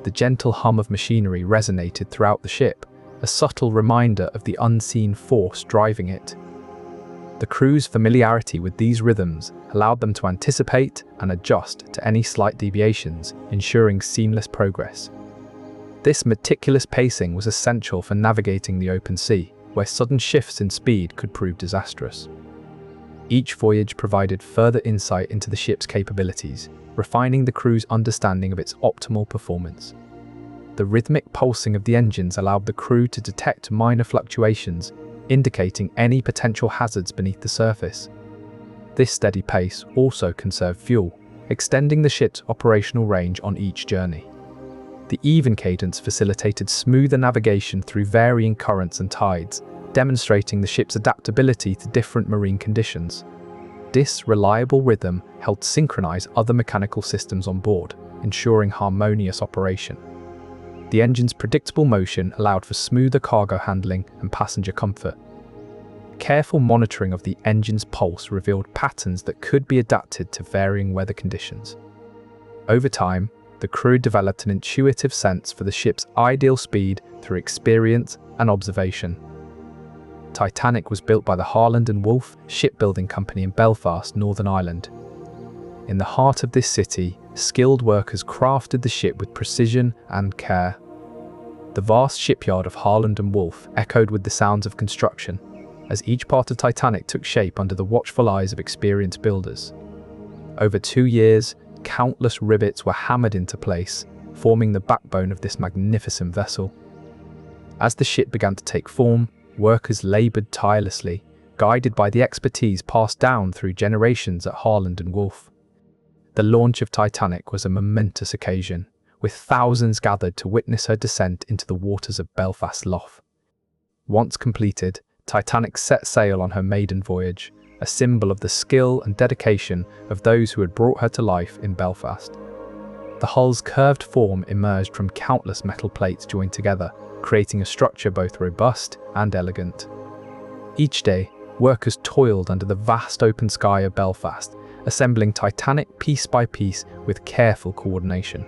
The gentle hum of machinery resonated throughout the ship, a subtle reminder of the unseen force driving it. The crew's familiarity with these rhythms allowed them to anticipate and adjust to any slight deviations, ensuring seamless progress. This meticulous pacing was essential for navigating the open sea, where sudden shifts in speed could prove disastrous. Each voyage provided further insight into the ship's capabilities, refining the crew's understanding of its optimal performance. The rhythmic pulsing of the engines allowed the crew to detect minor fluctuations, indicating any potential hazards beneath the surface. This steady pace also conserved fuel, extending the ship's operational range on each journey. The even cadence facilitated smoother navigation through varying currents and tides, demonstrating the ship's adaptability to different marine conditions. This reliable rhythm helped synchronize other mechanical systems on board, ensuring harmonious operation. The engine's predictable motion allowed for smoother cargo handling and passenger comfort. Careful monitoring of the engine's pulse revealed patterns that could be adapted to varying weather conditions. Over time, the crew developed an intuitive sense for the ship's ideal speed through experience and observation. Titanic was built by the Harland and Wolff shipbuilding company in Belfast, Northern Ireland. In the heart of this city, skilled workers crafted the ship with precision and care. The vast shipyard of Harland and Wolff echoed with the sounds of construction, as each part of Titanic took shape under the watchful eyes of experienced builders. Over 2 years, countless rivets were hammered into place, forming the backbone of this magnificent vessel. As the ship began to take form, workers laboured tirelessly, guided by the expertise passed down through generations at Harland and Wolff. The launch of Titanic was a momentous occasion, with thousands gathered to witness her descent into the waters of Belfast Lough. Once completed, Titanic set sail on her maiden voyage, a symbol of the skill and dedication of those who had brought her to life in Belfast. The hull's curved form emerged from countless metal plates joined together, creating a structure both robust and elegant. Each day, workers toiled under the vast open sky of Belfast, assembling Titanic piece by piece with careful coordination.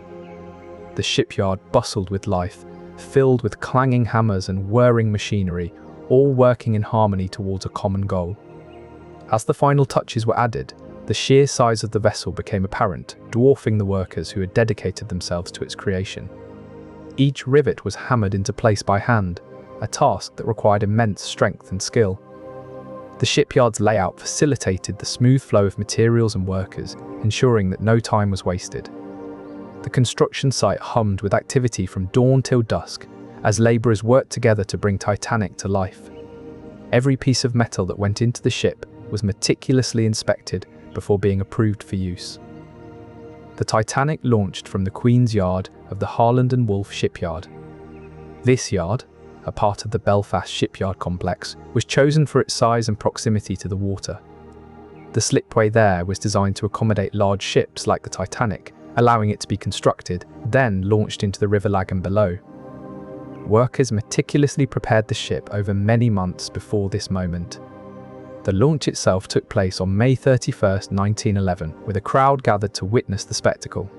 The shipyard bustled with life, filled with clanging hammers and whirring machinery, all working in harmony towards a common goal. As the final touches were added, the sheer size of the vessel became apparent, dwarfing the workers who had dedicated themselves to its creation. Each rivet was hammered into place by hand, a task that required immense strength and skill. The shipyard's layout facilitated the smooth flow of materials and workers, ensuring that no time was wasted. The construction site hummed with activity from dawn till dusk, as labourers worked together to bring Titanic to life. Every piece of metal that went into the ship was meticulously inspected before being approved for use. The Titanic launched from the Queen's Yard of the Harland and Wolff shipyard. This yard, a part of the Belfast shipyard complex, was chosen for its size and proximity to the water. The slipway there was designed to accommodate large ships like the Titanic, allowing it to be constructed, then launched into the river Lagan below. Workers meticulously prepared the ship over many months before this moment. The launch itself took place on May 31st, 1911, with a crowd gathered to witness the spectacle.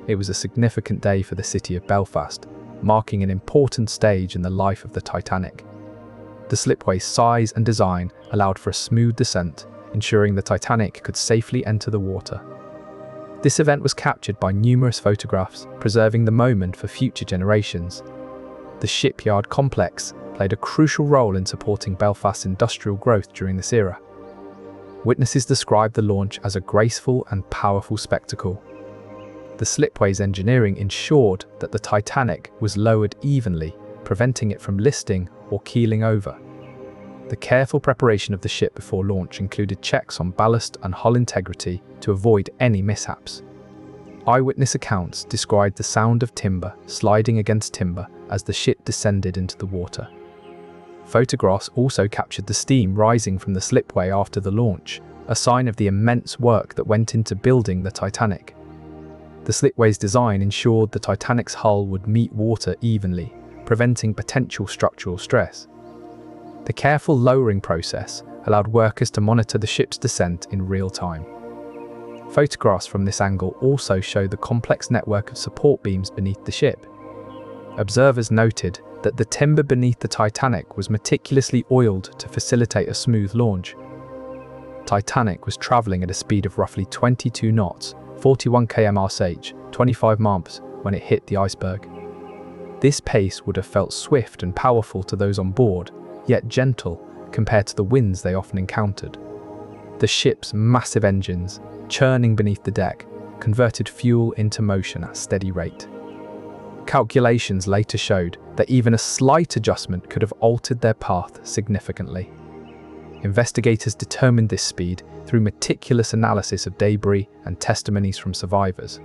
It was a significant day for the city of Belfast, marking an important stage in the life of the Titanic. The slipway's size and design allowed for a smooth descent, ensuring the Titanic could safely enter the water. This event was captured by numerous photographs, preserving the moment for future generations. The shipyard complex played a crucial role in supporting Belfast's industrial growth during this era. Witnesses described the launch as a graceful and powerful spectacle. The slipway's engineering ensured that the Titanic was lowered evenly, preventing it from listing or keeling over. The careful preparation of the ship before launch included checks on ballast and hull integrity to avoid any mishaps. Eyewitness accounts described the sound of timber sliding against timber as the ship descended into the water. Photographs also captured the steam rising from the slipway after the launch, a sign of the immense work that went into building the Titanic. The slipway's design ensured the Titanic's hull would meet water evenly, preventing potential structural stress. The careful lowering process allowed workers to monitor the ship's descent in real time. Photographs from this angle also show the complex network of support beams beneath the ship. Observers noted that the timber beneath the Titanic was meticulously oiled to facilitate a smooth launch. Titanic was travelling at a speed of roughly 22 knots, 41 km/h, 25 miles, when it hit the iceberg. This pace would have felt swift and powerful to those on board, yet gentle compared to the winds they often encountered. The ship's massive engines, churning beneath the deck, converted fuel into motion at a steady rate. Calculations later showed that even a slight adjustment could have altered their path significantly. Investigators determined this speed through meticulous analysis of debris and testimonies from survivors.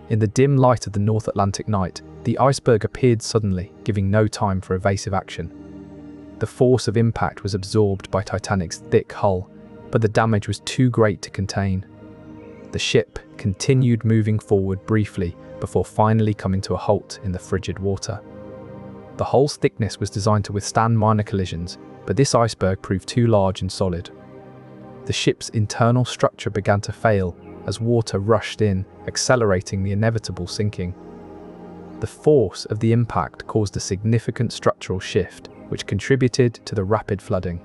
In the dim light of the North Atlantic night, the iceberg appeared suddenly, giving no time for evasive action. The force of impact was absorbed by Titanic's thick hull, but the damage was too great to contain. The ship continued moving forward briefly before finally coming to a halt in the frigid water. The hull's thickness was designed to withstand minor collisions, but this iceberg proved too large and solid. The ship's internal structure began to fail as water rushed in, accelerating the inevitable sinking. The force of the impact caused a significant structural shift, which contributed to the rapid flooding.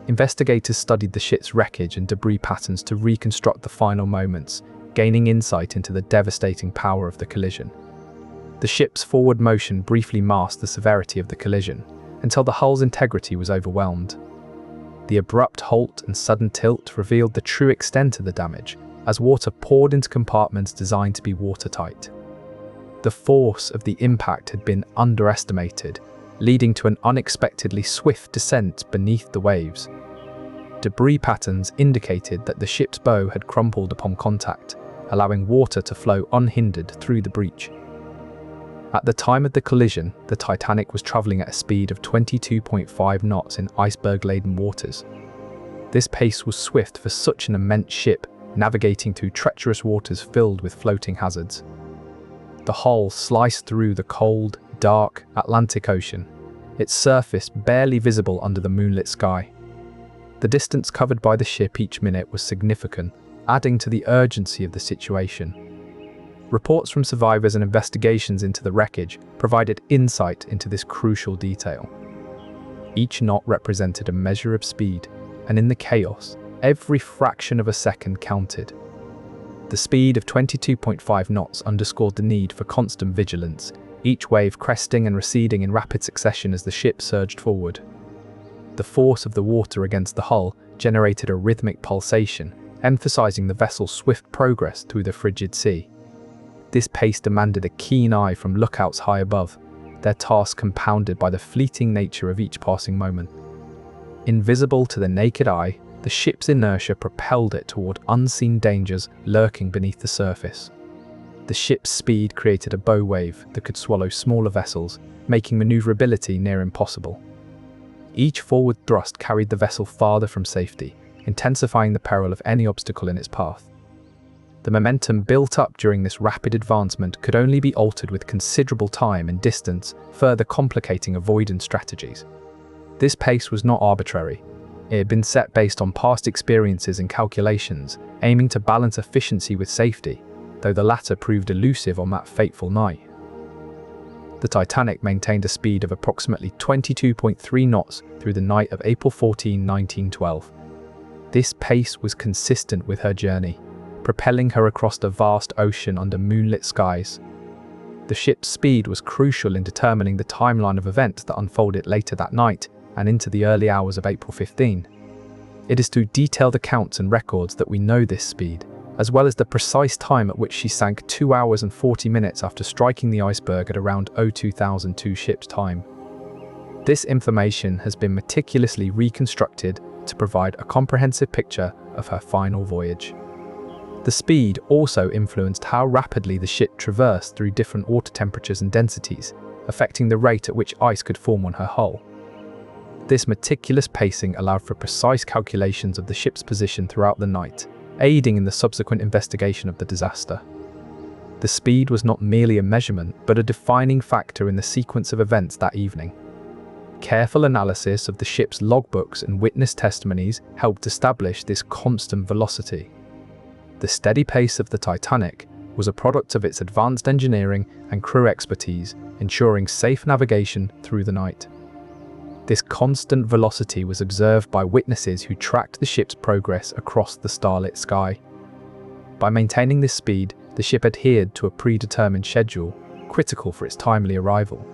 Investigators studied the ship's wreckage and debris patterns to reconstruct the final moments, gaining insight into the devastating power of the collision. The ship's forward motion briefly masked the severity of the collision, until the hull's integrity was overwhelmed. The abrupt halt and sudden tilt revealed the true extent of the damage, as water poured into compartments designed to be watertight. The force of the impact had been underestimated, leading to an unexpectedly swift descent beneath the waves. Debris patterns indicated that the ship's bow had crumpled upon contact, allowing water to flow unhindered through the breach. At the time of the collision, the Titanic was traveling at a speed of 22.5 knots in iceberg-laden waters. This pace was swift for such an immense ship, navigating through treacherous waters filled with floating hazards. The hull sliced through the cold, dark Atlantic Ocean, its surface barely visible under the moonlit sky. The distance covered by the ship each minute was significant, adding to the urgency of the situation. Reports from survivors and investigations into the wreckage provided insight into this crucial detail. Each knot represented a measure of speed, and in the chaos, every fraction of a second counted. The speed of 22.5 knots underscored the need for constant vigilance, each wave cresting and receding in rapid succession as the ship surged forward. The force of the water against the hull generated a rhythmic pulsation, emphasizing the vessel's swift progress through the frigid sea. This pace demanded a keen eye from lookouts high above, their task compounded by the fleeting nature of each passing moment. Invisible to the naked eye, the ship's inertia propelled it toward unseen dangers lurking beneath the surface. The ship's speed created a bow wave that could swallow smaller vessels, making maneuverability near impossible. Each forward thrust carried the vessel farther from safety, intensifying the peril of any obstacle in its path. The momentum built up during this rapid advancement could only be altered with considerable time and distance, further complicating avoidance strategies. This pace was not arbitrary. It had been set based on past experiences and calculations, aiming to balance efficiency with safety, though the latter proved elusive on that fateful night. The Titanic maintained a speed of approximately 22.3 knots through the night of April 14, 1912. This pace was consistent with her journey, propelling her across the vast ocean under moonlit skies. The ship's speed was crucial in determining the timeline of events that unfolded later that night and into the early hours of April 15. It is through detailed accounts and records that we know this speed, as well as the precise time at which she sank 2 hours and 40 minutes after striking the iceberg at around 02,002 ship's time. This information has been meticulously reconstructed to provide a comprehensive picture of her final voyage. The speed also influenced how rapidly the ship traversed through different water temperatures and densities, affecting the rate at which ice could form on her hull. This meticulous pacing allowed for precise calculations of the ship's position throughout the night, aiding in the subsequent investigation of the disaster. The speed was not merely a measurement, but a defining factor in the sequence of events that evening. Careful analysis of the ship's logbooks and witness testimonies helped establish this constant velocity. The steady pace of the Titanic was a product of its advanced engineering and crew expertise, ensuring safe navigation through the night. This constant velocity was observed by witnesses who tracked the ship's progress across the starlit sky. By maintaining this speed, the ship adhered to a predetermined schedule, critical for its timely arrival.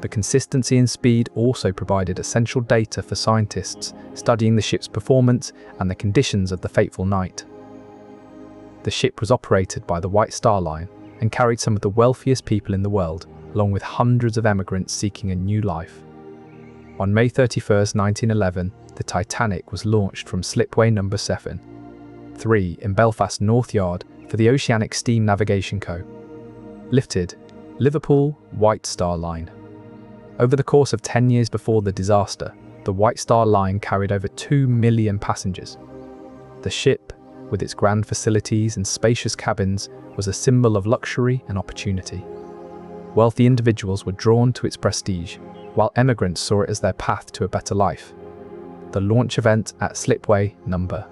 The consistency in speed also provided essential data for scientists studying the ship's performance and the conditions of the fateful night. The ship was operated by the White Star Line and carried some of the wealthiest people in the world, along with hundreds of emigrants seeking a new life. On May 31, 1911, the Titanic was launched from slipway number 7-3 in Belfast North Yard for the Oceanic Steam Navigation Co. Lifted, Liverpool, White Star Line. Over the course of 10 years before the disaster, the White Star Line carried over 2 million passengers. The ship, with its grand facilities and spacious cabins, was a symbol of luxury and opportunity. Wealthy individuals were drawn to its prestige, while emigrants saw it as their path to a better life. The launch event at Slipway No.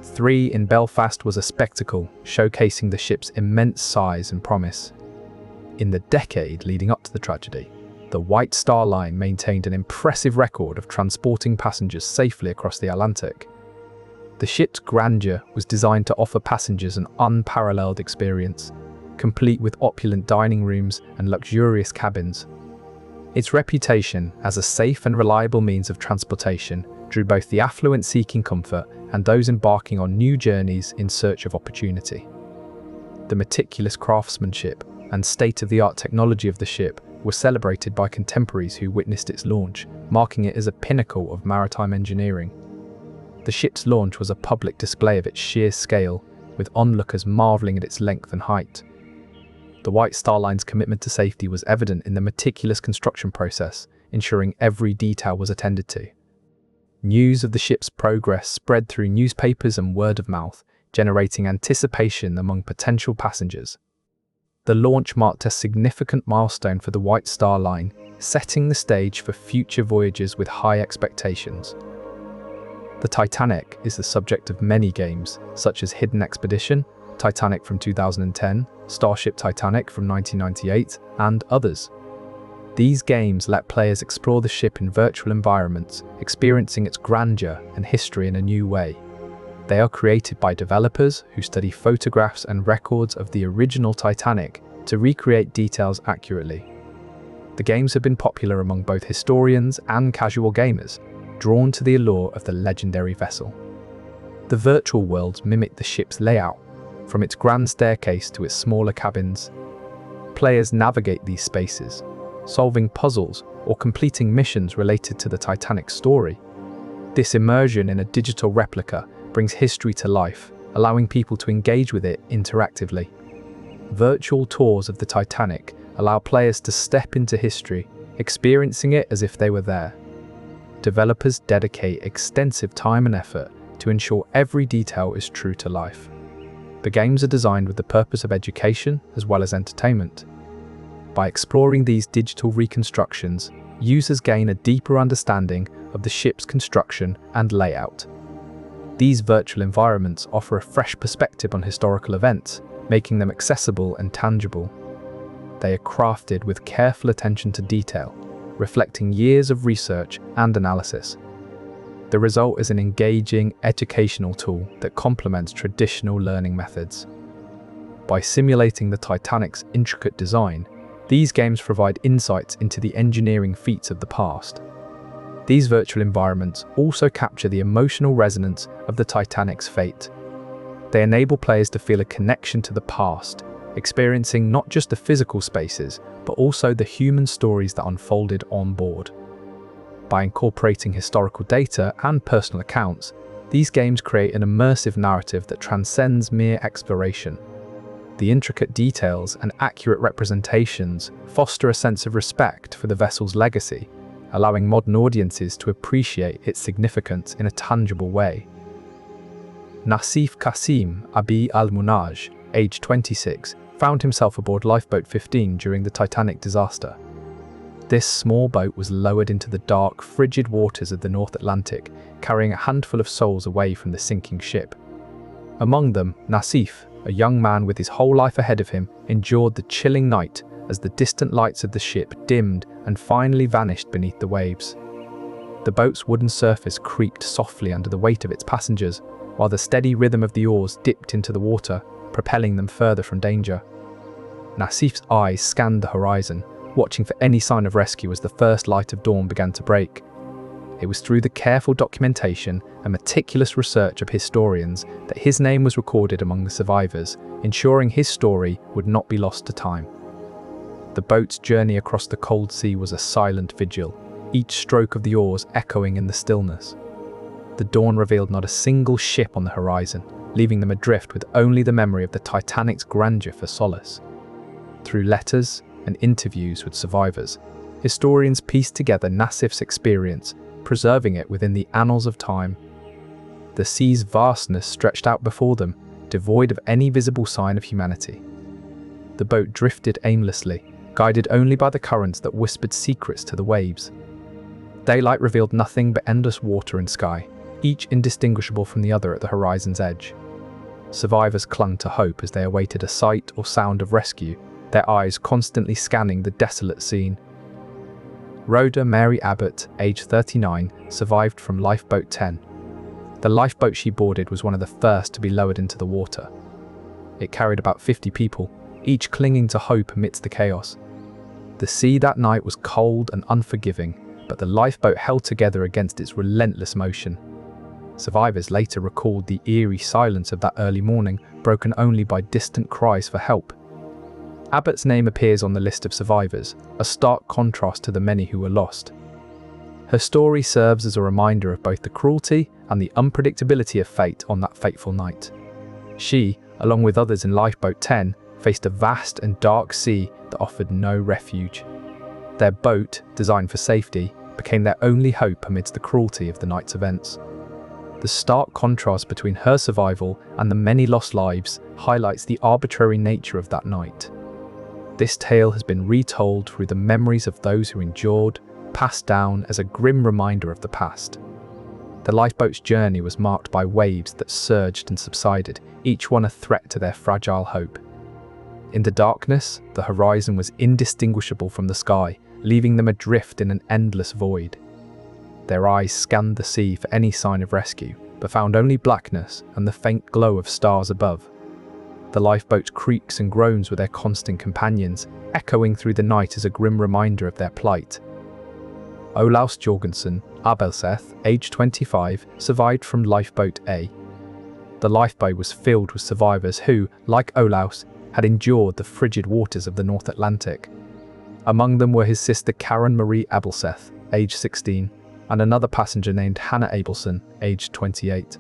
3 in Belfast was a spectacle, showcasing the ship's immense size and promise. In the decade leading up to the tragedy, the White Star Line maintained an impressive record of transporting passengers safely across the Atlantic. The ship's grandeur was designed to offer passengers an unparalleled experience, complete with opulent dining rooms and luxurious cabins. Its reputation as a safe and reliable means of transportation drew both the affluent seeking comfort and those embarking on new journeys in search of opportunity. The meticulous craftsmanship and state-of-the-art technology of the ship were celebrated by contemporaries who witnessed its launch, marking it as a pinnacle of maritime engineering. The ship's launch was a public display of its sheer scale, with onlookers marveling at its length and height. The White Star Line's commitment to safety was evident in the meticulous construction process, ensuring every detail was attended to. News of the ship's progress spread through newspapers and word of mouth, generating anticipation among potential passengers. The launch marked a significant milestone for the White Star Line, setting the stage for future voyages with high expectations. The Titanic is the subject of many games, such as Hidden Expedition, Titanic from 2010, Starship Titanic from 1998, and others. These games let players explore the ship in virtual environments, experiencing its grandeur and history in a new way. They are created by developers who study photographs and records of the original Titanic to recreate details accurately. The games have been popular among both historians and casual gamers, drawn to the allure of the legendary vessel. The virtual worlds mimic the ship's layout, from its grand staircase to its smaller cabins. Players navigate these spaces, solving puzzles or completing missions related to the Titanic story. This immersion in a digital replica brings history to life, allowing people to engage with it interactively. Virtual tours of the Titanic allow players to step into history, experiencing it as if they were there. Developers dedicate extensive time and effort to ensure every detail is true to life. The games are designed with the purpose of education as well as entertainment. By exploring these digital reconstructions, users gain a deeper understanding of the ship's construction and layout. These virtual environments offer a fresh perspective on historical events, making them accessible and tangible. They are crafted with careful attention to detail, reflecting years of research and analysis. The result is an engaging, educational tool that complements traditional learning methods. By simulating the Titanic's intricate design, these games provide insights into the engineering feats of the past. These virtual environments also capture the emotional resonance of the Titanic's fate. They enable players to feel a connection to the past, experiencing not just the physical spaces, but also the human stories that unfolded on board. By incorporating historical data and personal accounts, these games create an immersive narrative that transcends mere exploration. The intricate details and accurate representations foster a sense of respect for the vessel's legacy, allowing modern audiences to appreciate its significance in a tangible way. Nasif Qasim Abi Al-Munaj, aged 26, found himself aboard Lifeboat 15 during the Titanic disaster. This small boat was lowered into the dark, frigid waters of the North Atlantic, carrying a handful of souls away from the sinking ship. Among them, Nasif, a young man with his whole life ahead of him, endured the chilling night as the distant lights of the ship dimmed and finally vanished beneath the waves. The boat's wooden surface creaked softly under the weight of its passengers, while the steady rhythm of the oars dipped into the water, propelling them further from danger. Nasif's eyes scanned the horizon, watching for any sign of rescue as the first light of dawn began to break. It was through the careful documentation and meticulous research of historians that his name was recorded among the survivors, ensuring his story would not be lost to time. The boat's journey across the cold sea was a silent vigil, each stroke of the oars echoing in the stillness. The dawn revealed not a single ship on the horizon, leaving them adrift with only the memory of the Titanic's grandeur for solace. Through letters and interviews with survivors, historians pieced together Nasif's experience, preserving it within the annals of time. The sea's vastness stretched out before them, devoid of any visible sign of humanity. The boat drifted aimlessly, guided only by the currents that whispered secrets to the waves. Daylight revealed nothing but endless water and sky, each indistinguishable from the other at the horizon's edge. Survivors clung to hope as they awaited a sight or sound of rescue, their eyes constantly scanning the desolate scene. Rhoda Mary Abbott, age 39, survived from Lifeboat 10. The lifeboat she boarded was one of the first to be lowered into the water. It carried about 50 people, each clinging to hope amidst the chaos. The sea that night was cold and unforgiving, but the lifeboat held together against its relentless motion. Survivors later recalled the eerie silence of that early morning, broken only by distant cries for help. Abbott's name appears on the list of survivors, a stark contrast to the many who were lost. Her story serves as a reminder of both the cruelty and the unpredictability of fate on that fateful night. She, along with others in Lifeboat 10, faced a vast and dark sea that offered no refuge. Their boat, designed for safety, became their only hope amidst the cruelty of the night's events. The stark contrast between her survival and the many lost lives highlights the arbitrary nature of that night. This tale has been retold through the memories of those who endured, passed down as a grim reminder of the past. The lifeboat's journey was marked by waves that surged and subsided, each one a threat to their fragile hope. In the darkness, the horizon was indistinguishable from the sky, leaving them adrift in an endless void. Their eyes scanned the sea for any sign of rescue, but found only blackness and the faint glow of stars above. The lifeboat's creaks and groans were their constant companions, echoing through the night as a grim reminder of their plight. Olaus Jorgensen, Abelseth, aged 25, survived from Lifeboat A. The lifeboat was filled with survivors who, like Olaus, had endured the frigid waters of the North Atlantic. Among them were his sister Karen Marie Abelseth, aged 16, and another passenger named Hannah Abelson, aged 28.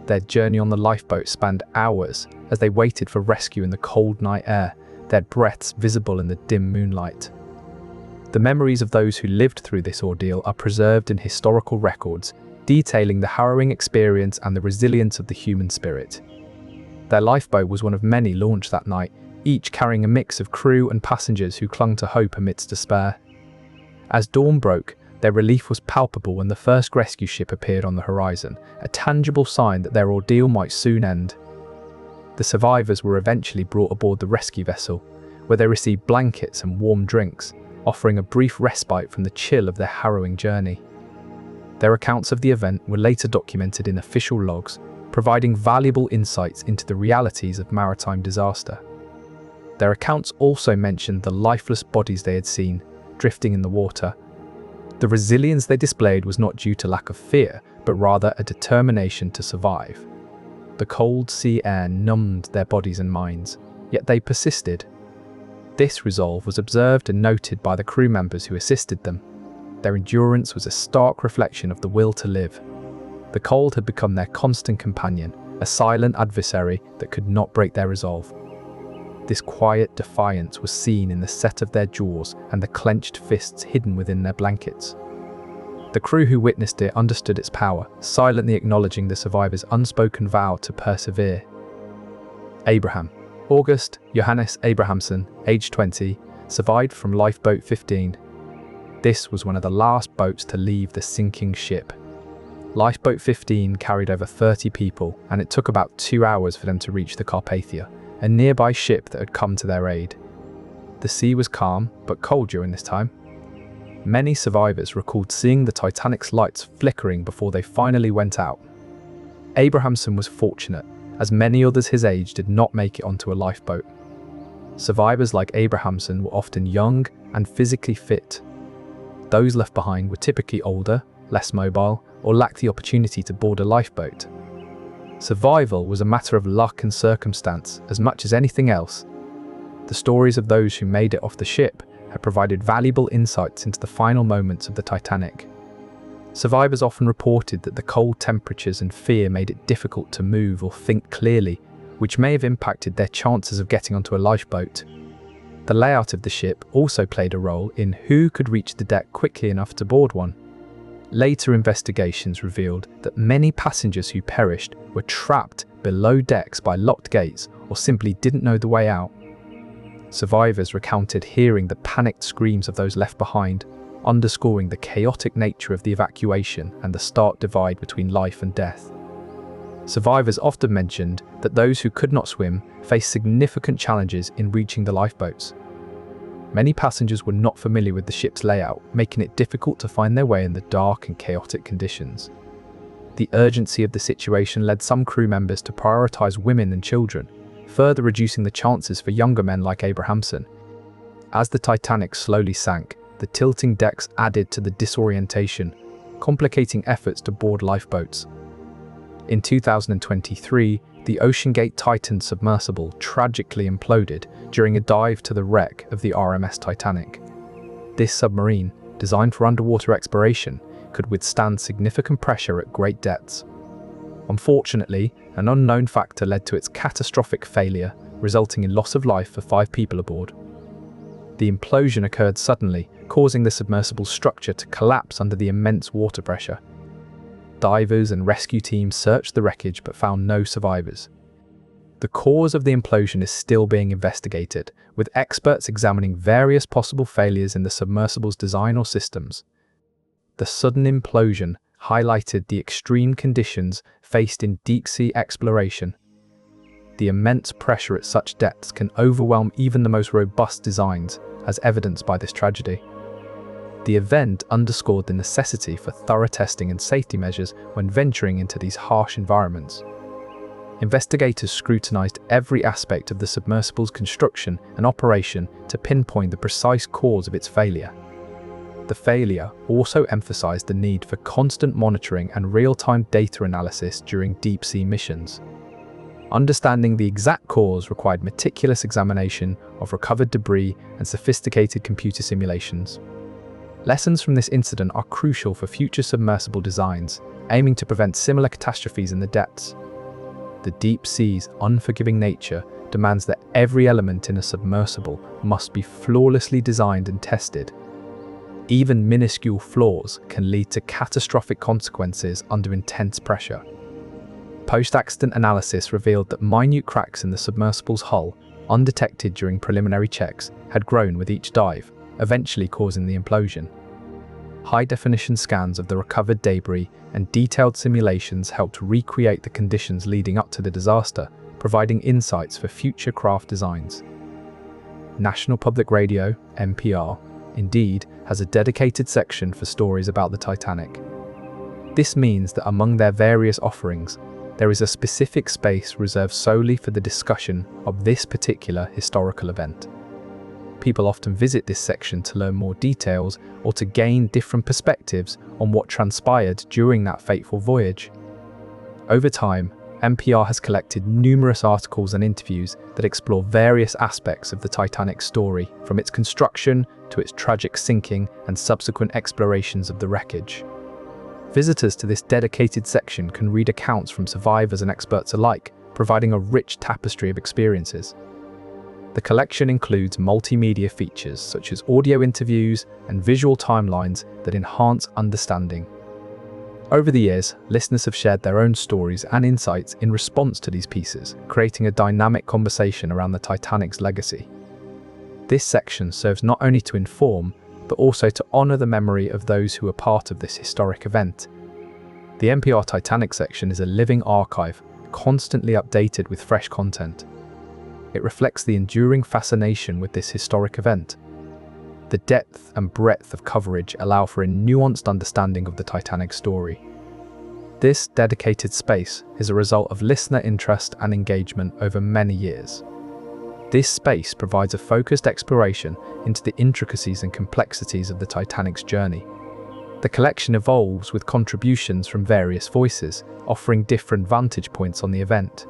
Their journey on the lifeboat spanned hours as they waited for rescue in the cold night air, their breaths visible in the dim moonlight. The memories of those who lived through this ordeal are preserved in historical records, detailing the harrowing experience and the resilience of the human spirit. Their lifeboat was one of many launched that night, each carrying a mix of crew and passengers who clung to hope amidst despair. As dawn broke, their relief was palpable when the first rescue ship appeared on the horizon, a tangible sign that their ordeal might soon end. The survivors were eventually brought aboard the rescue vessel, where they received blankets and warm drinks, offering a brief respite from the chill of their harrowing journey. Their accounts of the event were later documented in official logs, providing valuable insights into the realities of maritime disaster. Their accounts also mentioned the lifeless bodies they had seen, drifting in the water. The resilience they displayed was not due to lack of fear, but rather a determination to survive. The cold sea air numbed their bodies and minds, yet they persisted. This resolve was observed and noted by the crew members who assisted them. Their endurance was a stark reflection of the will to live. The cold had become their constant companion, a silent adversary that could not break their resolve. This quiet defiance was seen in the set of their jaws and the clenched fists hidden within their blankets. The crew who witnessed it understood its power, silently acknowledging the survivors' unspoken vow to persevere. Abraham. August Johannes Abrahamson, aged 20, survived from Lifeboat 15. This was one of the last boats to leave the sinking ship. Lifeboat 15 carried over 30 people, and it took about 2 hours for them to reach the Carpathia, a nearby ship that had come to their aid. The sea was calm, but cold during this time. Many survivors recalled seeing the Titanic's lights flickering before they finally went out. Abrahamson was fortunate, as many others his age did not make it onto a lifeboat. Survivors like Abrahamson were often young and physically fit. Those left behind were typically older, less mobile, or lacked the opportunity to board a lifeboat. Survival was a matter of luck and circumstance as much as anything else. The stories of those who made it off the ship have provided valuable insights into the final moments of the Titanic. Survivors often reported that the cold temperatures and fear made it difficult to move or think clearly, which may have impacted their chances of getting onto a lifeboat. The layout of the ship also played a role in who could reach the deck quickly enough to board one. Later investigations revealed that many passengers who perished were trapped below decks by locked gates or simply didn't know the way out. Survivors recounted hearing the panicked screams of those left behind, underscoring the chaotic nature of the evacuation and the stark divide between life and death. Survivors often mentioned that those who could not swim faced significant challenges in reaching the lifeboats. Many passengers were not familiar with the ship's layout, making it difficult to find their way in the dark and chaotic conditions. The urgency of the situation led some crew members to prioritize women and children, further reducing the chances for younger men like Abrahamson. As the Titanic slowly sank, the tilting decks added to the disorientation, complicating efforts to board lifeboats. In 2023, the OceanGate Titan submersible tragically imploded during a dive to the wreck of the RMS Titanic. This submarine, designed for underwater exploration, could withstand significant pressure at great depths. Unfortunately, an unknown factor led to its catastrophic failure, resulting in loss of life for 5 people aboard. The implosion occurred suddenly, causing the submersible's structure to collapse under the immense water pressure. Divers and rescue teams searched the wreckage but found no survivors. The cause of the implosion is still being investigated, with experts examining various possible failures in the submersible's design or systems. The sudden implosion highlighted the extreme conditions faced in deep-sea exploration. The immense pressure at such depths can overwhelm even the most robust designs, as evidenced by this tragedy. The event underscored the necessity for thorough testing and safety measures when venturing into these harsh environments. Investigators scrutinized every aspect of the submersible's construction and operation to pinpoint the precise cause of its failure. The failure also emphasized the need for constant monitoring and real-time data analysis during deep-sea missions. Understanding the exact cause required meticulous examination of recovered debris and sophisticated computer simulations. Lessons from this incident are crucial for future submersible designs, aiming to prevent similar catastrophes in the depths. The deep sea's unforgiving nature demands that every element in a submersible must be flawlessly designed and tested. Even minuscule flaws can lead to catastrophic consequences under intense pressure. Post-accident analysis revealed that minute cracks in the submersible's hull, undetected during preliminary checks, had grown with each dive, eventually causing the implosion. High-definition scans of the recovered debris and detailed simulations helped recreate the conditions leading up to the disaster, providing insights for future craft designs. National Public Radio, NPR, indeed, has a dedicated section for stories about the Titanic. This means that among their various offerings, there is a specific space reserved solely for the discussion of this particular historical event. People often visit this section to learn more details or to gain different perspectives on what transpired during that fateful voyage. Over time, NPR has collected numerous articles and interviews that explore various aspects of the Titanic story, from its construction to its tragic sinking and subsequent explorations of the wreckage. Visitors to this dedicated section can read accounts from survivors and experts alike, providing a rich tapestry of experiences. The collection includes multimedia features such as audio interviews and visual timelines that enhance understanding. Over the years, listeners have shared their own stories and insights in response to these pieces, creating a dynamic conversation around the Titanic's legacy. This section serves not only to inform, but also to honor the memory of those who were part of this historic event. The NPR Titanic section is a living archive, constantly updated with fresh content. It reflects the enduring fascination with this historic event. The depth and breadth of coverage allow for a nuanced understanding of the Titanic story. This dedicated space is a result of listener interest and engagement over many years. This space provides a focused exploration into the intricacies and complexities of the Titanic's journey. The collection evolves with contributions from various voices, offering different vantage points on the event.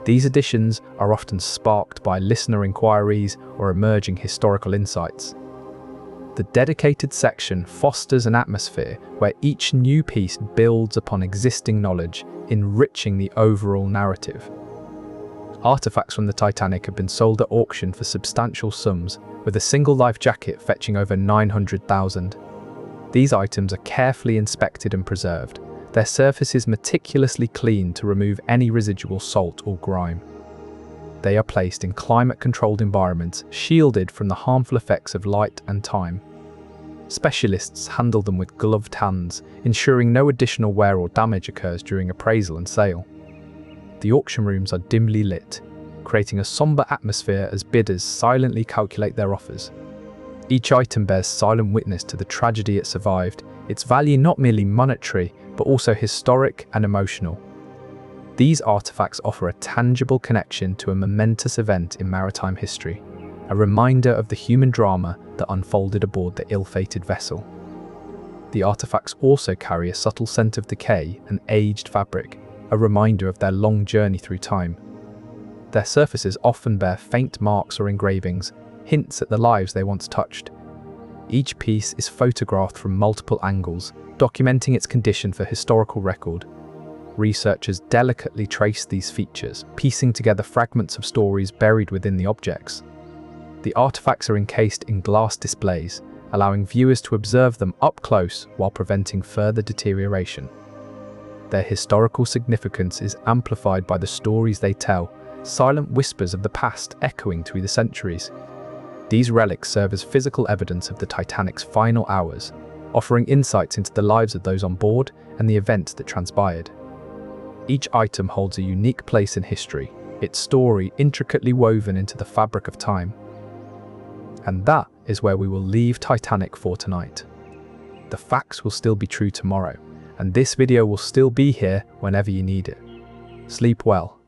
These editions are often sparked by listener inquiries or emerging historical insights. The dedicated section fosters an atmosphere where each new piece builds upon existing knowledge, enriching the overall narrative. Artifacts from the Titanic have been sold at auction for substantial sums, with a single life jacket fetching over $900,000. These items are carefully inspected and preserved, their surfaces meticulously cleaned to remove any residual salt or grime. They are placed in climate-controlled environments, shielded from the harmful effects of light and time. Specialists handle them with gloved hands, ensuring no additional wear or damage occurs during appraisal and sale. The auction rooms are dimly lit, creating a somber atmosphere as bidders silently calculate their offers. Each item bears silent witness to the tragedy it survived, its value not merely monetary, but also historic and emotional. These artifacts offer a tangible connection to a momentous event in maritime history, a reminder of the human drama that unfolded aboard the ill-fated vessel. The artifacts also carry a subtle scent of decay and aged fabric, a reminder of their long journey through time. Their surfaces often bear faint marks or engravings, hints at the lives they once touched. Each piece is photographed from multiple angles, documenting its condition for historical record. Researchers delicately trace these features, piecing together fragments of stories buried within the objects. The artifacts are encased in glass displays, allowing viewers to observe them up close while preventing further deterioration. Their historical significance is amplified by the stories they tell, silent whispers of the past echoing through the centuries. These relics serve as physical evidence of the Titanic's final hours, offering insights into the lives of those on board and the events that transpired. Each item holds a unique place in history, its story intricately woven into the fabric of time. And that is where we will leave Titanic for tonight. The facts will still be true tomorrow, and this video will still be here whenever you need it. Sleep well.